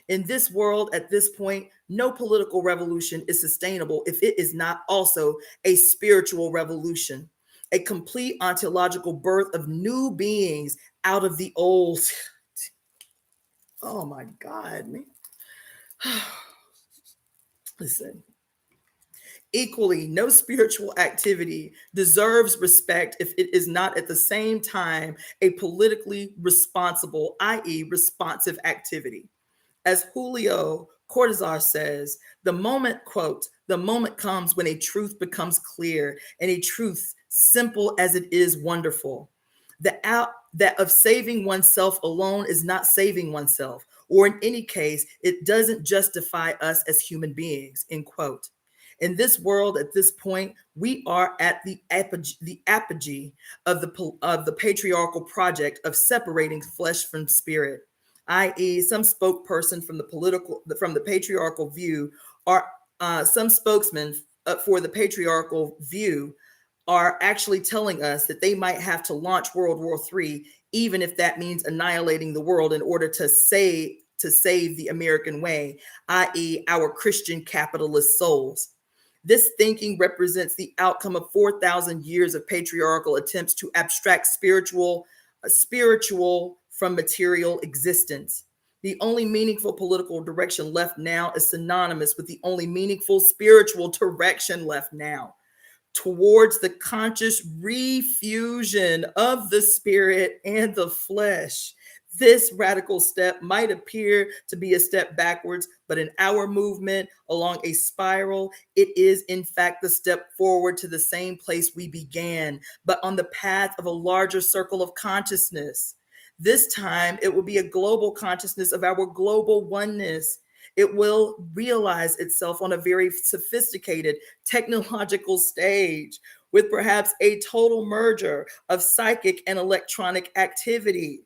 In this world, at this point, no political revolution is sustainable if it is not also a spiritual revolution, a complete ontological birth of new beings out of the old. Oh my God, man. Listen. Equally, no spiritual activity deserves respect if it is not at the same time a politically responsible, i.e., responsive activity. As Julio Cortazar says, the moment, quote, the moment comes when a truth becomes clear and a truth simple as it is wonderful. That of saving oneself alone is not saving oneself, or in any case, it doesn't justify us as human beings, end quote. In this world, at this point, we are at the apogee of the patriarchal project of separating flesh from spirit, i.e., some spokesperson from the patriarchal view, or some spokesmen for the patriarchal view are actually telling us that they might have to launch World War III, even if that means annihilating the world in order to save the American way, i.e., our Christian capitalist souls. This thinking represents the outcome of 4,000 years of patriarchal attempts to abstract spiritual from material existence. The only meaningful political direction left now is synonymous with the only meaningful spiritual direction left now, towards the conscious refusion of the spirit and the flesh. This radical step might appear to be a step backwards, but in our movement along a spiral, it is in fact the step forward to the same place we began, but on the path of a larger circle of consciousness. This time, it will be a global consciousness of our global oneness. It will realize itself on a very sophisticated technological stage with perhaps a total merger of psychic and electronic activity.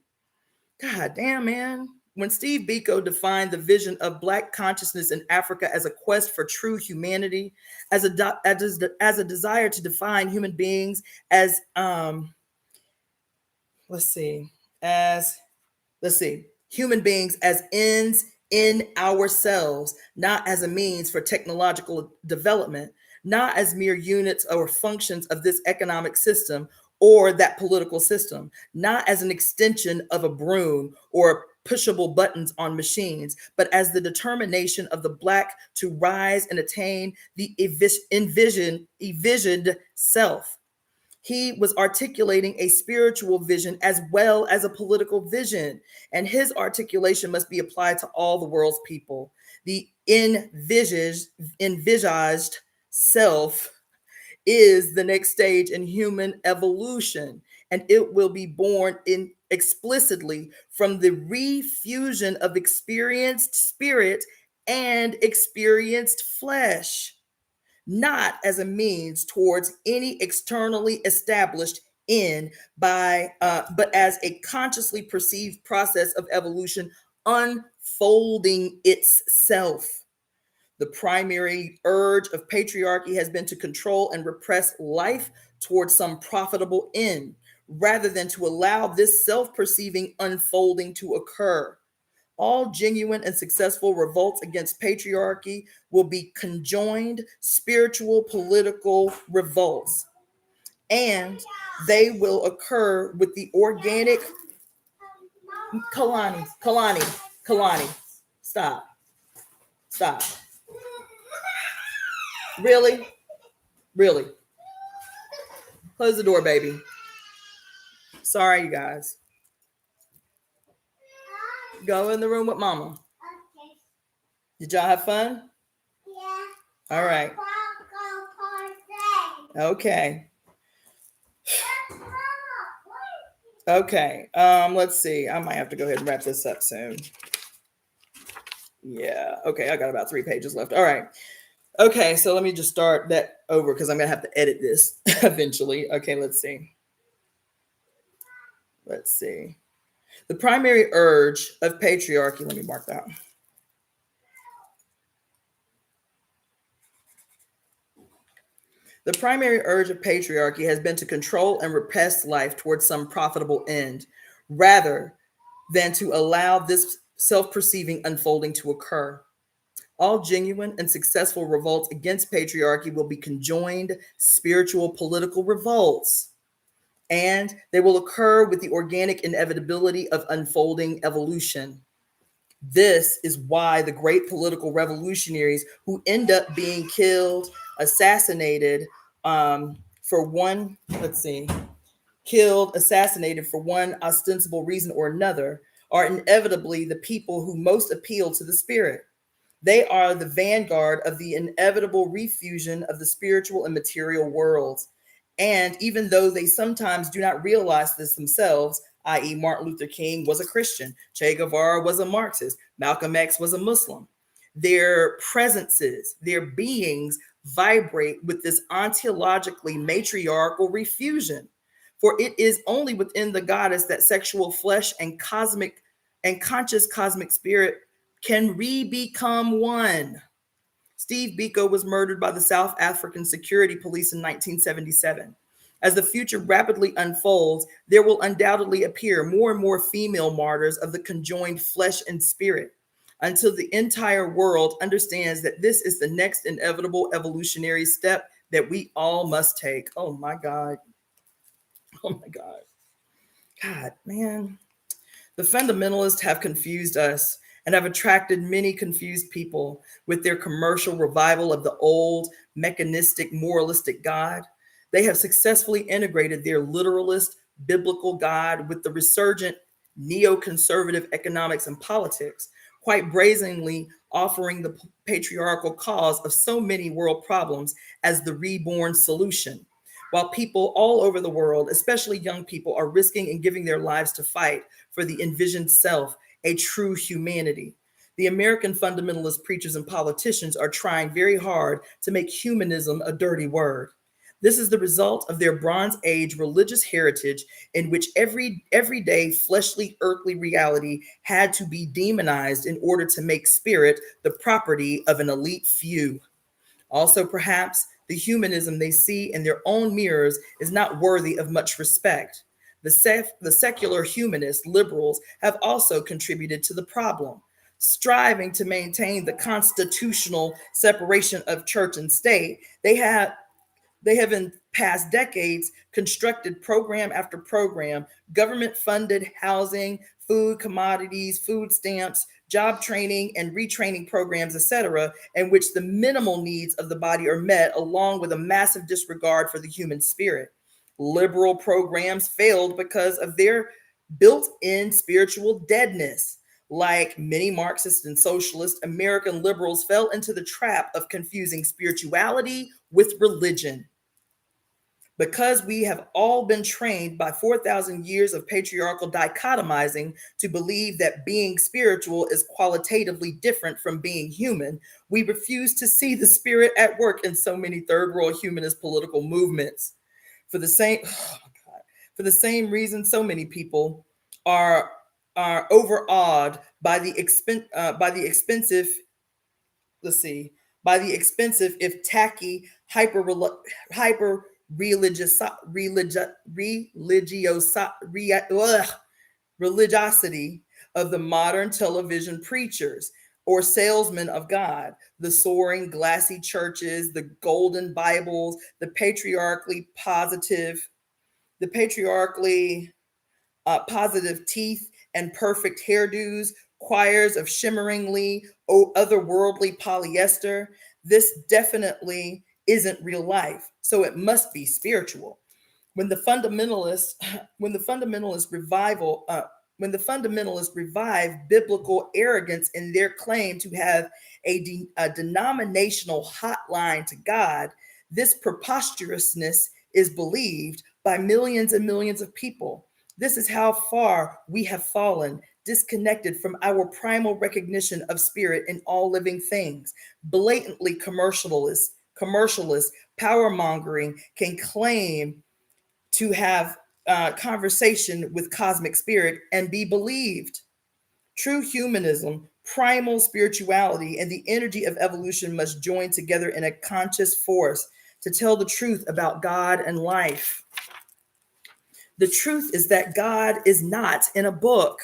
God damn, man. When Steve Biko defined the vision of Black consciousness in Africa as a quest for true humanity, as a desire to define human beings as, human beings as ends in ourselves, not as a means for technological development, not as mere units or functions of this economic system or that political system, not as an extension of a broom or pushable buttons on machines, but as the determination of the Black to rise and attain the envisioned self. He was articulating a spiritual vision as well as a political vision, and his articulation must be applied to all the world's people. The envisaged self is the next stage in human evolution, and it will be born in explicitly from the refusion of experienced spirit and experienced flesh, not as a means towards any externally established end but as a consciously perceived process of evolution unfolding itself. The primary urge of patriarchy has been to control and repress life towards some profitable end, rather than to allow this self-perceiving unfolding to occur. All genuine and successful revolts against patriarchy will be conjoined spiritual political revolts, and they will occur with the organic Kalani, stop. Really? Close the door, baby. Sorry, you guys. Go in the room with mama. Okay. Did y'all have fun? Yeah. All right. Okay. Okay. Let's see. I might have to go ahead and wrap this up soon. Yeah. Okay. I got about 3 pages left. All right. Okay. So let me just start that over because I'm going to have to edit this eventually. Okay. Let's see. The primary urge of patriarchy. Let me mark that. The primary urge of patriarchy has been to control and repress life towards some profitable end, rather than to allow this self-perceiving unfolding to occur. All genuine and successful revolts against patriarchy will be conjoined spiritual political revolts, and they will occur with the organic inevitability of unfolding evolution. This is why the great political revolutionaries who end up being killed, assassinated for one ostensible reason or another, are inevitably the people who most appeal to the spirit. They are the vanguard of the inevitable refusion of the spiritual and material worlds. And even though they sometimes do not realize this themselves, i.e., Martin Luther King was a Christian, Che Guevara was a Marxist, Malcolm X was a Muslim, their presences, their beings vibrate with this ontologically matriarchal refusion. For it is only within the goddess that sexual flesh and cosmic and conscious cosmic spirit can re-become one. Steve Biko was murdered by the South African Security Police in 1977. As the future rapidly unfolds, there will undoubtedly appear more and more female martyrs of the conjoined flesh and spirit until the entire world understands that this is the next inevitable evolutionary step that we all must take. Oh my God. Oh my God. God, man. The fundamentalists have confused us and have attracted many confused people with their commercial revival of the old, mechanistic, moralistic God. They have successfully integrated their literalist, biblical God with the resurgent neoconservative economics and politics, quite brazenly offering the patriarchal cause of so many world problems as the reborn solution. While people all over the world, especially young people, are risking and giving their lives to fight for the envisioned self, a true humanity. The American fundamentalist preachers and politicians are trying very hard to make humanism a dirty word. This is the result of their Bronze Age religious heritage in which everyday fleshly earthly reality had to be demonized in order to make spirit the property of an elite few. Also, perhaps the humanism they see in their own mirrors is not worthy of much respect. The secular humanist liberals have also contributed to the problem, striving to maintain the constitutional separation of church and state. They have in past decades constructed program after program, government funded housing, food, commodities, food stamps, job training and retraining programs, etc., in which the minimal needs of the body are met, along with a massive disregard for the human spirit. Liberal programs failed because of their built-in spiritual deadness. Like many Marxist and socialist, American liberals fell into the trap of confusing spirituality with religion. Because we have all been trained by 4,000 years of patriarchal dichotomizing to believe that being spiritual is qualitatively different from being human, we refuse to see the spirit at work in so many third world humanist political movements. For the same, oh God, for the same reason, so many people are overawed by the expensive, let's see, by the expensive, if tacky, hyper religiosity of the modern television preachers or salesmen of God, the soaring glassy churches, the golden Bibles, the patriarchally positive teeth and perfect hairdos, choirs of shimmeringly otherworldly polyester. This definitely isn't real life, so it must be spiritual. When the fundamentalist, when the fundamentalist revival, when the fundamentalists revive biblical arrogance in their claim to have a denominational hotline to God, this preposterousness is believed by millions and millions of people. This is how far we have fallen, disconnected from our primal recognition of spirit in all living things. Blatantly commercialist, power mongering can claim to have conversation with cosmic spirit and be believed. True humanism, primal spirituality, and the energy of evolution must join together in a conscious force to tell the truth about God and life. The truth is that God is not in a book,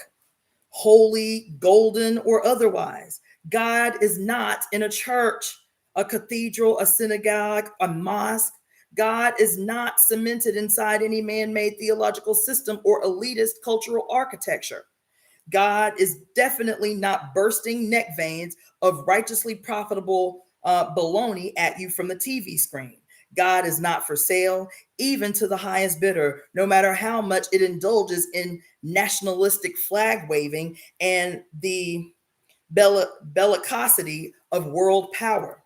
holy, golden, or otherwise. God is not in a church, a cathedral, a synagogue, a mosque. God is not cemented inside any man-made theological system or elitist cultural architecture. God is definitely not bursting neck veins of righteously profitable baloney at you from the TV screen. God is not for sale, even to the highest bidder, no matter how much it indulges in nationalistic flag waving and the bellicosity of world power.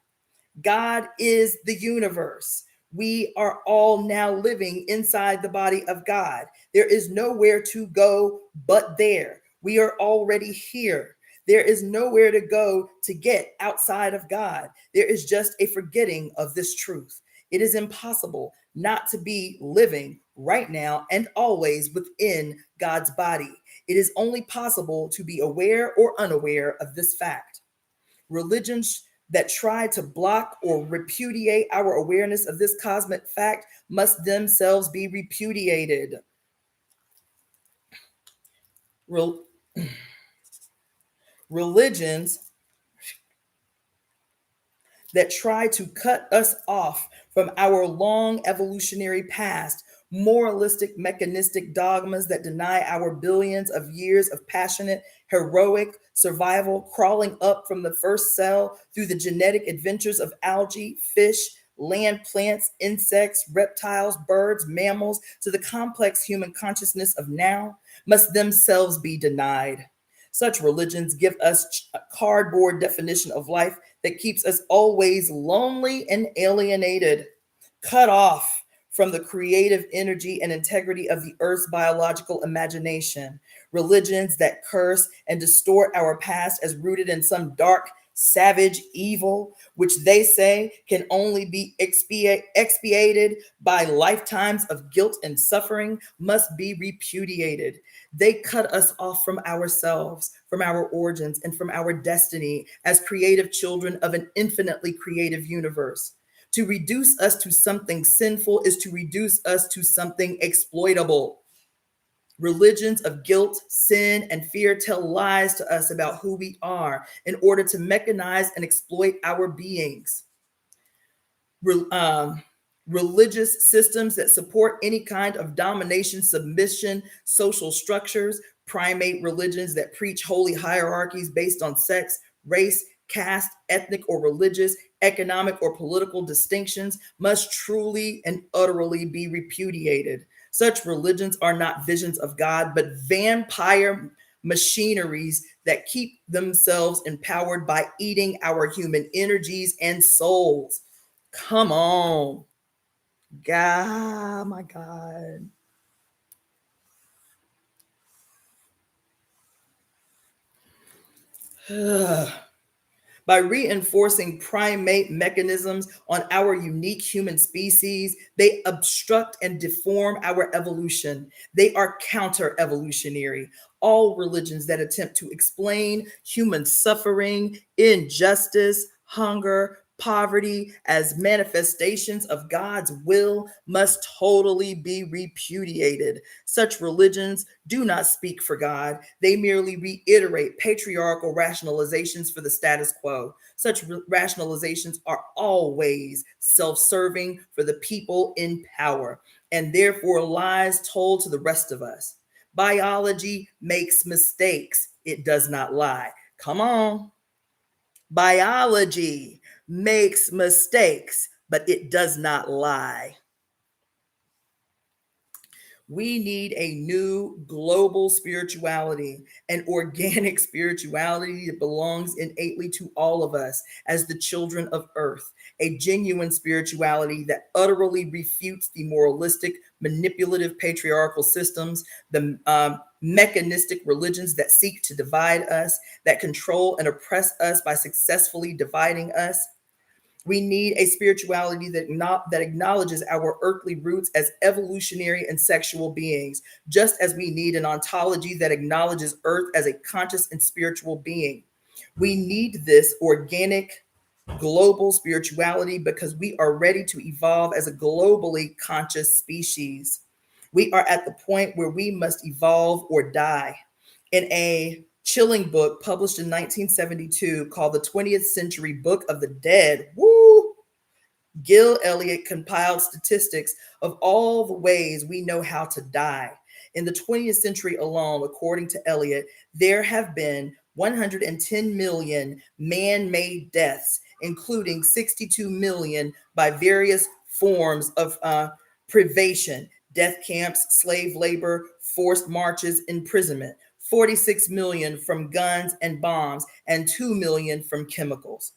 God is the universe. We are all now living inside the body of God. There is nowhere to go but there. We are already here. There is nowhere to go to get outside of God. There is just a forgetting of this truth. It is impossible not to be living right now and always within God's body. It is only possible to be aware or unaware of this fact. Religions that try to block or repudiate our awareness of this cosmic fact must themselves be repudiated. Religions that try to cut us off from our long evolutionary past, moralistic, mechanistic dogmas that deny our billions of years of passionate, heroic survival, crawling up from the first cell through the genetic adventures of algae, fish, land plants, insects, reptiles, birds, mammals, to the complex human consciousness of now, must themselves be denied. Such religions give us a cardboard definition of life that keeps us always lonely and alienated, cut off from the creative energy and integrity of the earth's biological imagination. Religions that curse and distort our past as rooted in some dark, savage evil, which they say can only be expiated by lifetimes of guilt and suffering, must be repudiated. They cut us off from ourselves, from our origins, and from our destiny as creative children of an infinitely creative universe. To reduce us to something sinful is to reduce us to something exploitable. Religions of guilt, sin, and fear tell lies to us about who we are in order to mechanize and exploit our beings. Religious systems that support any kind of domination, submission, social structures, primate religions that preach holy hierarchies based on sex, race, caste, ethnic or religious, economic or political distinctions must truly and utterly be repudiated. Such religions are not visions of God, but vampire machineries that keep themselves empowered by eating our human energies and souls. Come on. God, my God. By reinforcing primate mechanisms on our unique human species, they obstruct and deform our evolution. They are counter-evolutionary. All religions that attempt to explain human suffering, injustice, hunger, poverty as manifestations of God's will must totally be repudiated. Such religions do not speak for God. They merely reiterate patriarchal rationalizations for the status quo. Such rationalizations are always self-serving for the people in power, and therefore lies told to the rest of us. Biology makes mistakes. It does not lie. Come on. Biology makes mistakes, but it does not lie. We need a new global spirituality, an organic spirituality that belongs innately to all of us as the children of earth, a genuine spirituality that utterly refutes the moralistic, manipulative patriarchal systems, the mechanistic religions that seek to divide us, that control and oppress us by successfully dividing us. We need a spirituality that acknowledges our earthly roots as evolutionary and sexual beings, just as we need an ontology that acknowledges Earth as a conscious and spiritual being. We need this organic, global spirituality because we are ready to evolve as a globally conscious species. We are at the point where we must evolve or die. In a chilling book published in 1972 called The 20th Century Book of the Dead, Gil Elliott compiled statistics of all the ways we know how to die. In the 20th century alone, according to Elliott, there have been 110 million man-made deaths, including 62 million by various forms of privation, death camps, slave labor, forced marches, imprisonment. 46 million from guns and bombs, and 2 million from chemicals.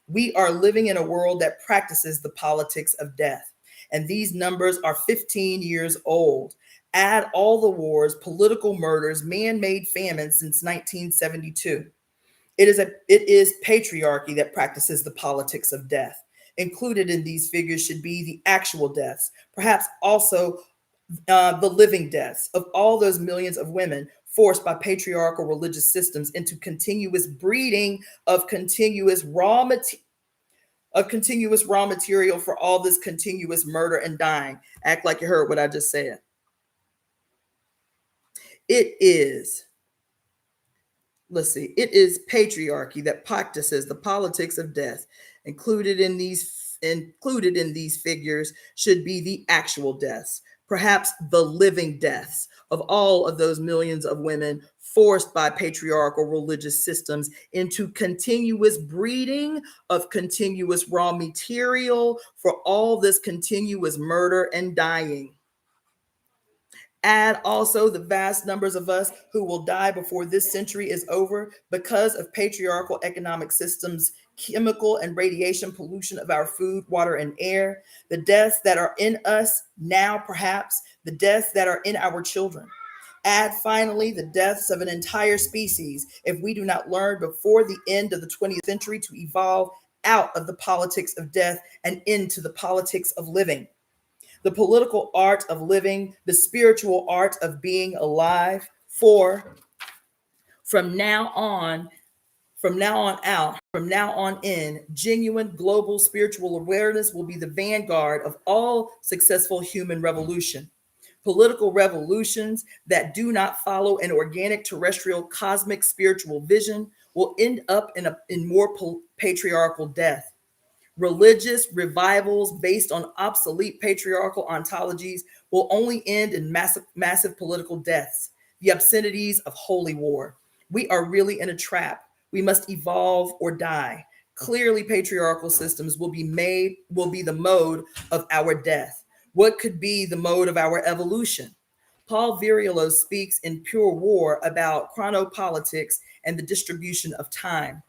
We are living in a world that practices the politics of death, and these numbers are 15 years old. Add all the wars, political murders, man-made famines since 1972. It is patriarchy that practices the politics of death. Included in these figures should be the actual deaths, perhaps also the living deaths of all those millions of women forced by patriarchal religious systems into continuous breeding of continuous raw material for all this continuous murder and dying. Act like you heard what I just said. It is, let's see, it is patriarchy that practices the politics of death. Included in these figures should be the actual deaths, perhaps the living deaths of all of those millions of women forced by patriarchal religious systems into continuous breeding of continuous raw material for all this continuous murder and dying. Add also the vast numbers of us who will die before this century is over because of patriarchal economic systems, chemical and radiation pollution of our food, water, and air, the deaths that are in us now, perhaps the deaths that are in our children. Add finally the deaths of an entire species if we do not learn before the end of the 20th century to evolve out of the politics of death and into the politics of living. The political art of living, the spiritual art of being alive. For from now on in, genuine global spiritual awareness will be the vanguard of all successful human revolution. Political revolutions that do not follow an organic terrestrial cosmic spiritual vision will end up in more patriarchal death. Religious revivals based on obsolete patriarchal ontologies will only end in massive political deaths, the obscenities of holy war. We are really in a trap. We must evolve or die. Clearly, patriarchal systems will be the mode of our death. What could be the mode of our evolution? Paul Virilio speaks in Pure War about chronopolitics and the distribution of time.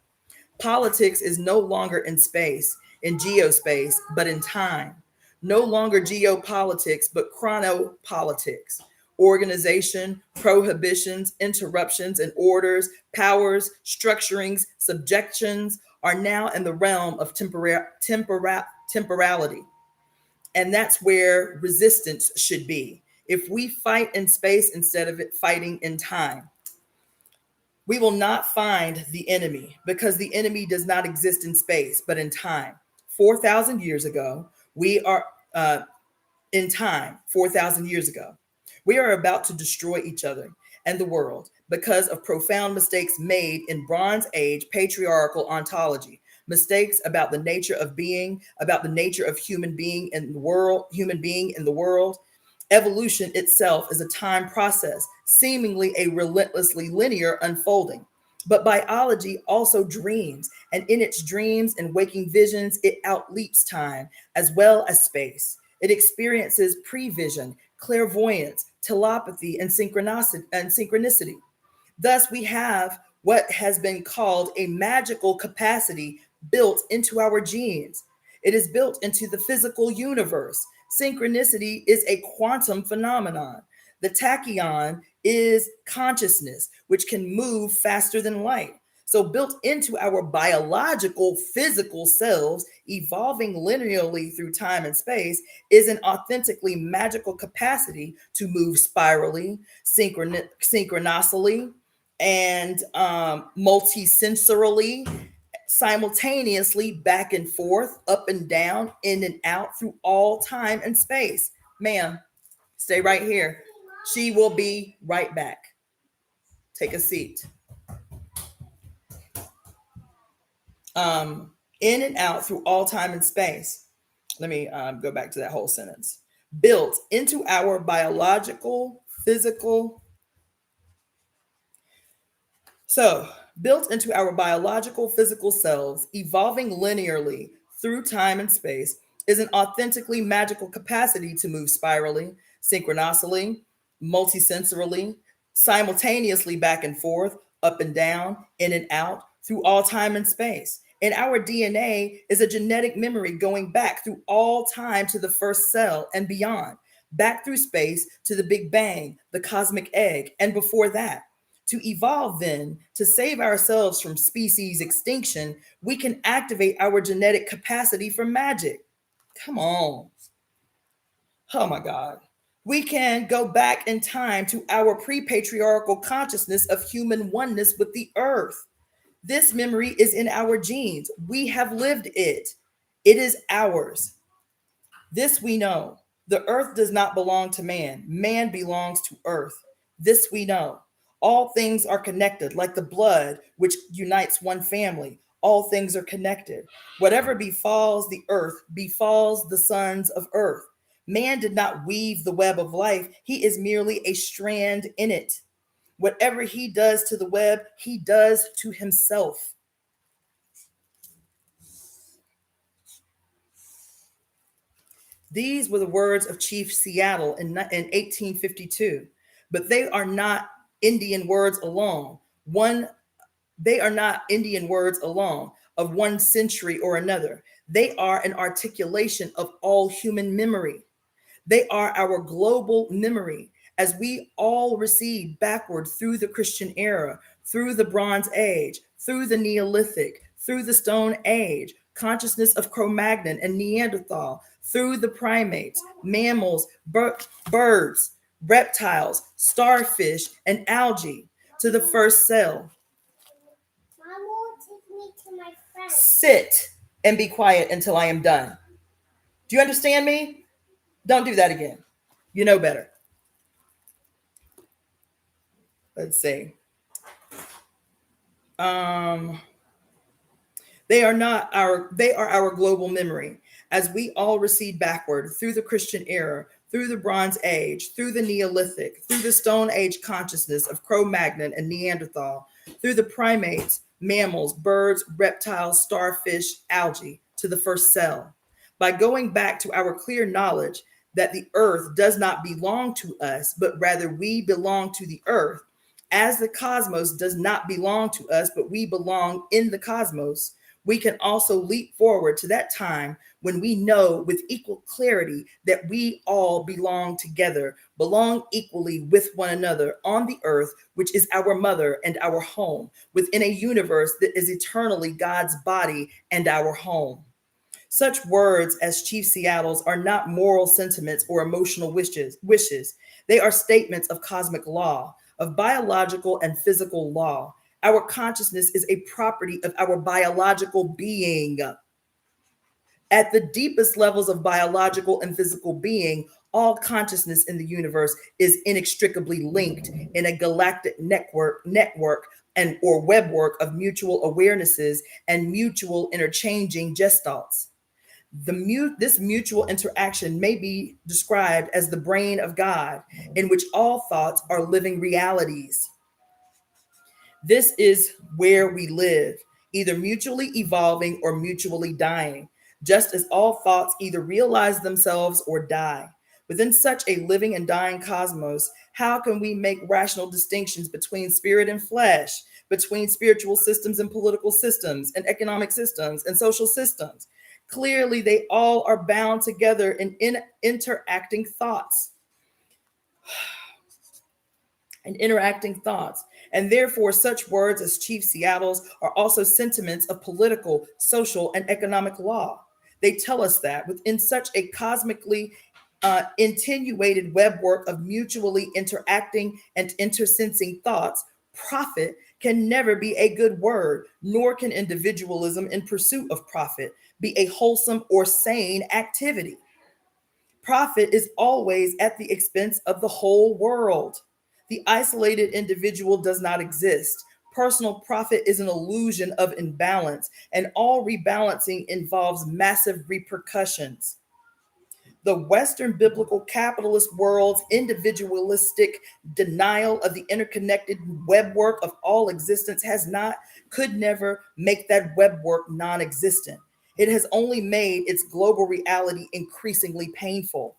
Politics is no longer in space, in geospace, but in time. No longer geopolitics, but chronopolitics. Organization, prohibitions, interruptions, and orders, powers, structurings, subjections are now in the realm of temporality. And that's where resistance should be. If we fight in space instead of it fighting in time, we will not find the enemy because the enemy does not exist in space, but in time. 4,000 years ago, we are in time, 4,000 years ago. We are about to destroy each other and the world because of profound mistakes made in Bronze Age patriarchal ontology. Mistakes about the nature of being, about the nature of human being in the world. Evolution itself is a time process, seemingly a relentlessly linear unfolding. But biology also dreams, and in its dreams and waking visions, it outleaps time as well as space. It experiences prevision, clairvoyance, telepathy, and synchronicity. Thus, we have what has been called a magical capacity built into our genes. It is built into the physical universe. Synchronicity is a quantum phenomenon. The tachyon is consciousness, which can move faster than light. So, built into our biological, physical selves, evolving linearly through time and space, is an authentically magical capacity to move spirally, synchronously, and multisensorily, simultaneously, back and forth, up and down, in and out through all time and space. Ma'am, stay right here. She will be right back. Take a seat. In and out through all time and space. Let me go back to that whole sentence. Built into our biological, physical. Built into our biological, physical selves, evolving linearly through time and space, is an authentically magical capacity to move spirally, synchronously, multisensorily, simultaneously back and forth, up and down, in and out, through all time and space. And our DNA is a genetic memory going back through all time to the first cell and beyond, back through space to the Big Bang, the cosmic egg, and before that. To evolve, then, to save ourselves from species extinction, we can activate our genetic capacity for magic. Come on. Oh my God. We can go back in time to our pre patriarchal consciousness of human oneness with the earth. This memory is in our genes. We have lived it, it is ours. This we know. The earth does not belong to man, man belongs to earth. This we know. All things are connected, like the blood which unites one family. All things are connected. Whatever befalls the earth befalls the sons of earth. Man did not weave the web of life, he is merely a strand in it. Whatever he does to the web, he does to himself. These were the words of Chief Seattle in 1852, but they are not Indian words alone. They are not Indian words alone of one century or another. They are an articulation of all human memory. They are our global memory as we all recede backward through the Christian era, through the Bronze Age, through the Neolithic, through the Stone Age, consciousness of Cro-Magnon and Neanderthal, through the primates, mammals, birds, reptiles, starfish, and algae, to the first cell. Mom, take me to my friend. Sit and be quiet until I am done. Do you understand me? Don't do that again. You know better. Let's see. They are our global memory as we all recede backward through the Christian era, through the Bronze Age, through the Neolithic, through the Stone Age consciousness of Cro-Magnon and Neanderthal, through the primates, mammals, birds, reptiles, starfish, algae, to the first cell. By going back to our clear knowledge that the earth does not belong to us, but rather we belong to the earth, as the cosmos does not belong to us, but we belong in the cosmos, we can also leap forward to that time when we know with equal clarity that we all belong together, belong equally with one another on the earth, which is our mother and our home, within a universe that is eternally God's body and our home. Such words as Chief Seattle's are not moral sentiments or emotional wishes. They are statements of cosmic law, of biological and physical law. Our consciousness is a property of our biological being. At the deepest levels of biological and physical being, all consciousness in the universe is inextricably linked in a galactic network and or webwork of mutual awarenesses and mutual interchanging gestalts. This mutual interaction may be described as the brain of God, in which all thoughts are living realities. This is where we live, either mutually evolving or mutually dying, just as all thoughts either realize themselves or die. Within such a living and dying cosmos, how can we make rational distinctions between spirit and flesh, between spiritual systems and political systems, and economic systems and social systems? Clearly, they all are bound together in interacting thoughts. And therefore, such words as Chief Seattle's are also sentiments of political, social, and economic law. They tell us that within such a cosmically attenuated webwork of mutually interacting and intersensing thoughts, profit can never be a good word, nor can individualism in pursuit of profit be a wholesome or sane activity. Profit is always at the expense of the whole world. The isolated individual does not exist. Personal profit is an illusion of imbalance, and all rebalancing involves massive repercussions. The Western biblical capitalist world's individualistic denial of the interconnected webwork of all existence could never make that webwork non-existent. It has only made its global reality increasingly painful.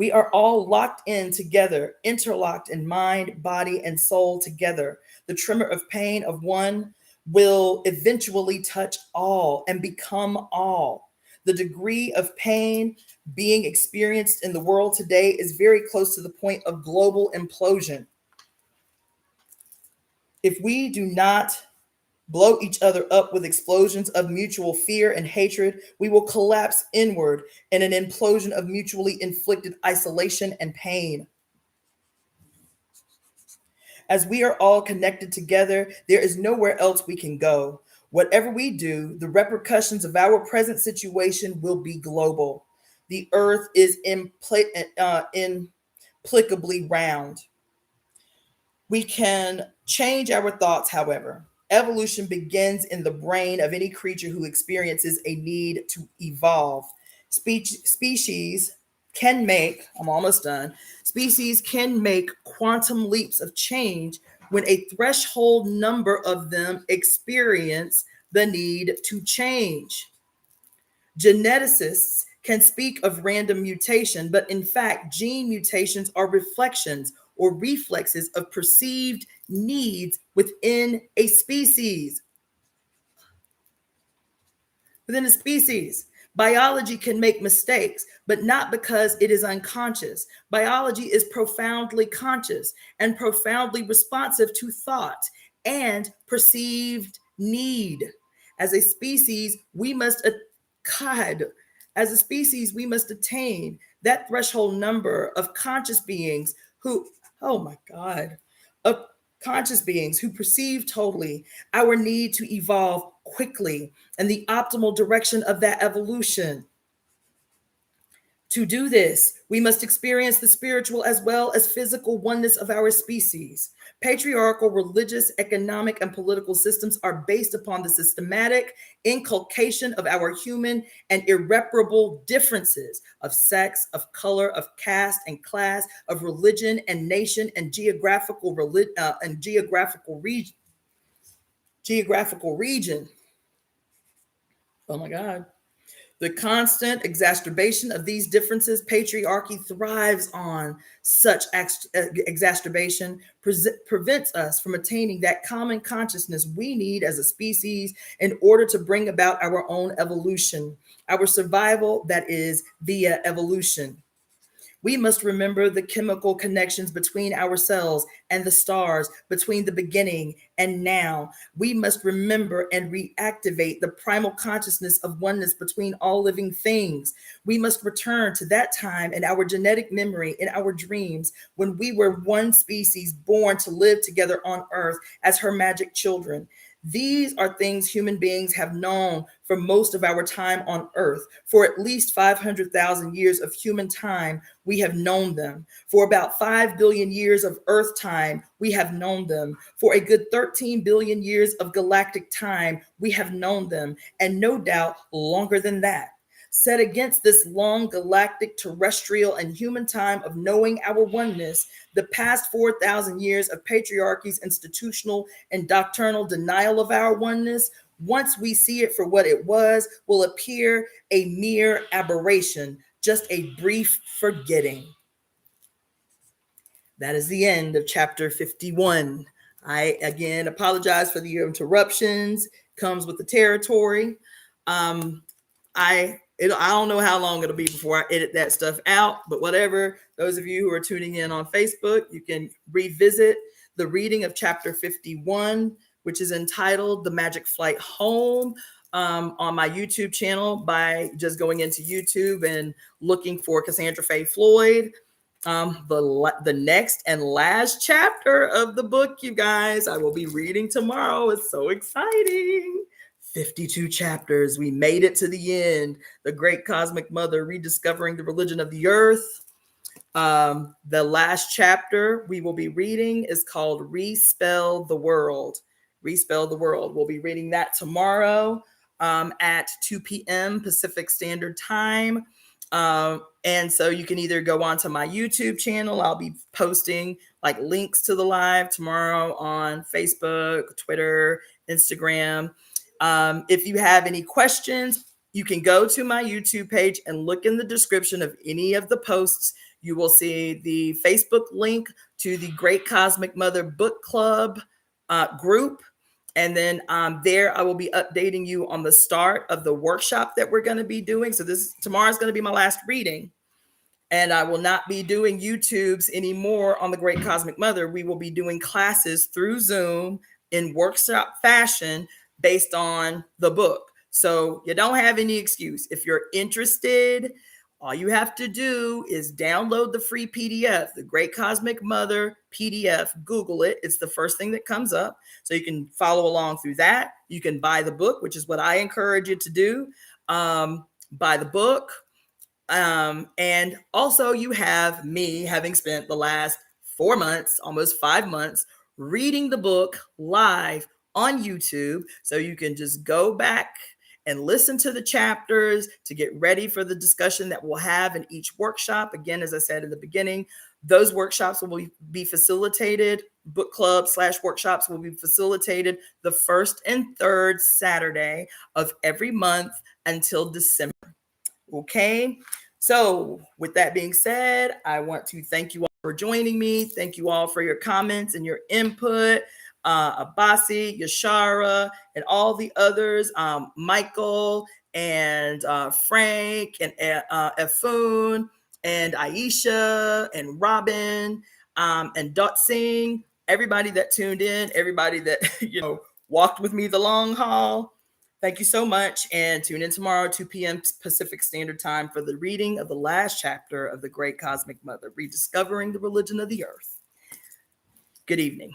We are all locked in together, interlocked in mind, body, and soul together. The tremor of pain of one will eventually touch all and become all. The degree of pain being experienced in the world today is very close to the point of global implosion. If we do not blow each other up with explosions of mutual fear and hatred, we will collapse inward in an implosion of mutually inflicted isolation and pain. As we are all connected together, there is nowhere else we can go. Whatever we do, the repercussions of our present situation will be global. The earth is implicably round. We can change our thoughts, however. Evolution begins in the brain of any creature who experiences a need to evolve. Species can make, I'm almost done, species can make quantum leaps of change when a threshold number of them experience the need to change. Geneticists can speak of random mutation, but in fact, gene mutations are reflections or reflexes of perceived needs within a species. Within a species, biology can make mistakes, but not because it is unconscious. Biology is profoundly conscious and profoundly responsive to thought and perceived need. As a species, we must as a species, we must attain that threshold number of conscious beings who, oh my God, of conscious beings who perceive totally our need to evolve quickly and the optimal direction of that evolution. To do this, we must experience the spiritual as well as physical oneness of our species. Patriarchal, religious, economic, and political systems are based upon the systematic inculcation of our human and irreparable differences of sex, of color, of caste and class, of religion and nation and geographical region. Oh my God. The constant exacerbation of these differences, patriarchy thrives on such exacerbation, prevents us from attaining that common consciousness we need as a species in order to bring about our own evolution, our survival that is via evolution. We must remember the chemical connections between ourselves and the stars, between the beginning and now. We must remember and reactivate the primal consciousness of oneness between all living things. We must return to that time in our genetic memory, in our dreams, when we were one species born to live together on earth as her magic children. These are things human beings have known for most of our time on earth. For at least 500,000 years of human time, we have known them. For about 5 billion years of earth time, we have known them. For a good 13 billion years of galactic time, we have known them. And no doubt longer than that. Set against this long galactic, terrestrial, and human time of knowing our oneness, the past 4,000 years of patriarchy's institutional and doctrinal denial of our oneness, once we see it for what it was, will appear a mere aberration, just a brief forgetting. That is the end of chapter 51. I, again, apologize for the interruptions. Comes with the territory. I don't know how long it'll be before I edit that stuff out, but whatever. Those of you who are tuning in on Facebook, you can revisit the reading of chapter 51, which is entitled The Magic Flight Home, on my YouTube channel by just going into YouTube and looking for Cassandra-Floyd. The next and last chapter of the book, you guys, I will be reading tomorrow. It's so exciting. 52 chapters. We made it to the end. The Great Cosmic Mother, Rediscovering the Religion of the Earth. The last chapter we will be reading is called Respell the World. Respell the World. We'll be reading that tomorrow at 2 p.m. Pacific Standard Time. And so you can either go onto my YouTube channel. I'll be posting like links to the live tomorrow on Facebook, Twitter, Instagram. If you have any questions, you can go to my YouTube page and look in the description of any of the posts. you will see the Facebook link to the Great Cosmic Mother Book Club group. And then there I will be updating you on the start of the workshop that we're going to be doing. So tomorrow's going to be my last reading. And I will not be doing YouTubes anymore on the Great Cosmic Mother. We will be doing classes through Zoom in workshop fashion based on the book. So you don't have any excuse. If you're interested, all you have to do is download the free PDF, the Great Cosmic Mother PDF. Google it. It's the first thing that comes up. So you can follow along through that. You can buy the book, which is what I encourage you to do. Buy the book. And also you have me having spent the last 4 months, almost 5 months, reading the book live on YouTube. So you can just go back and listen to the chapters to get ready for the discussion that we'll have in each workshop. Again, as I said in the beginning, those workshops will be facilitated, book club / workshops will be facilitated the first and third Saturday of every month until December. Okay. So with that being said, I want to thank you all for joining me. Thank you all for your comments and your input. Abasi, Yashara, and all the others, Michael and Frank and Efun and Aisha and Robin and Dot Singh, everybody that tuned in, everybody that walked with me the long haul. Thank you so much, and tune in tomorrow, 2 p.m. Pacific Standard Time for the reading of the last chapter of the Great Cosmic Mother, Rediscovering the Religion of the Earth. Good evening.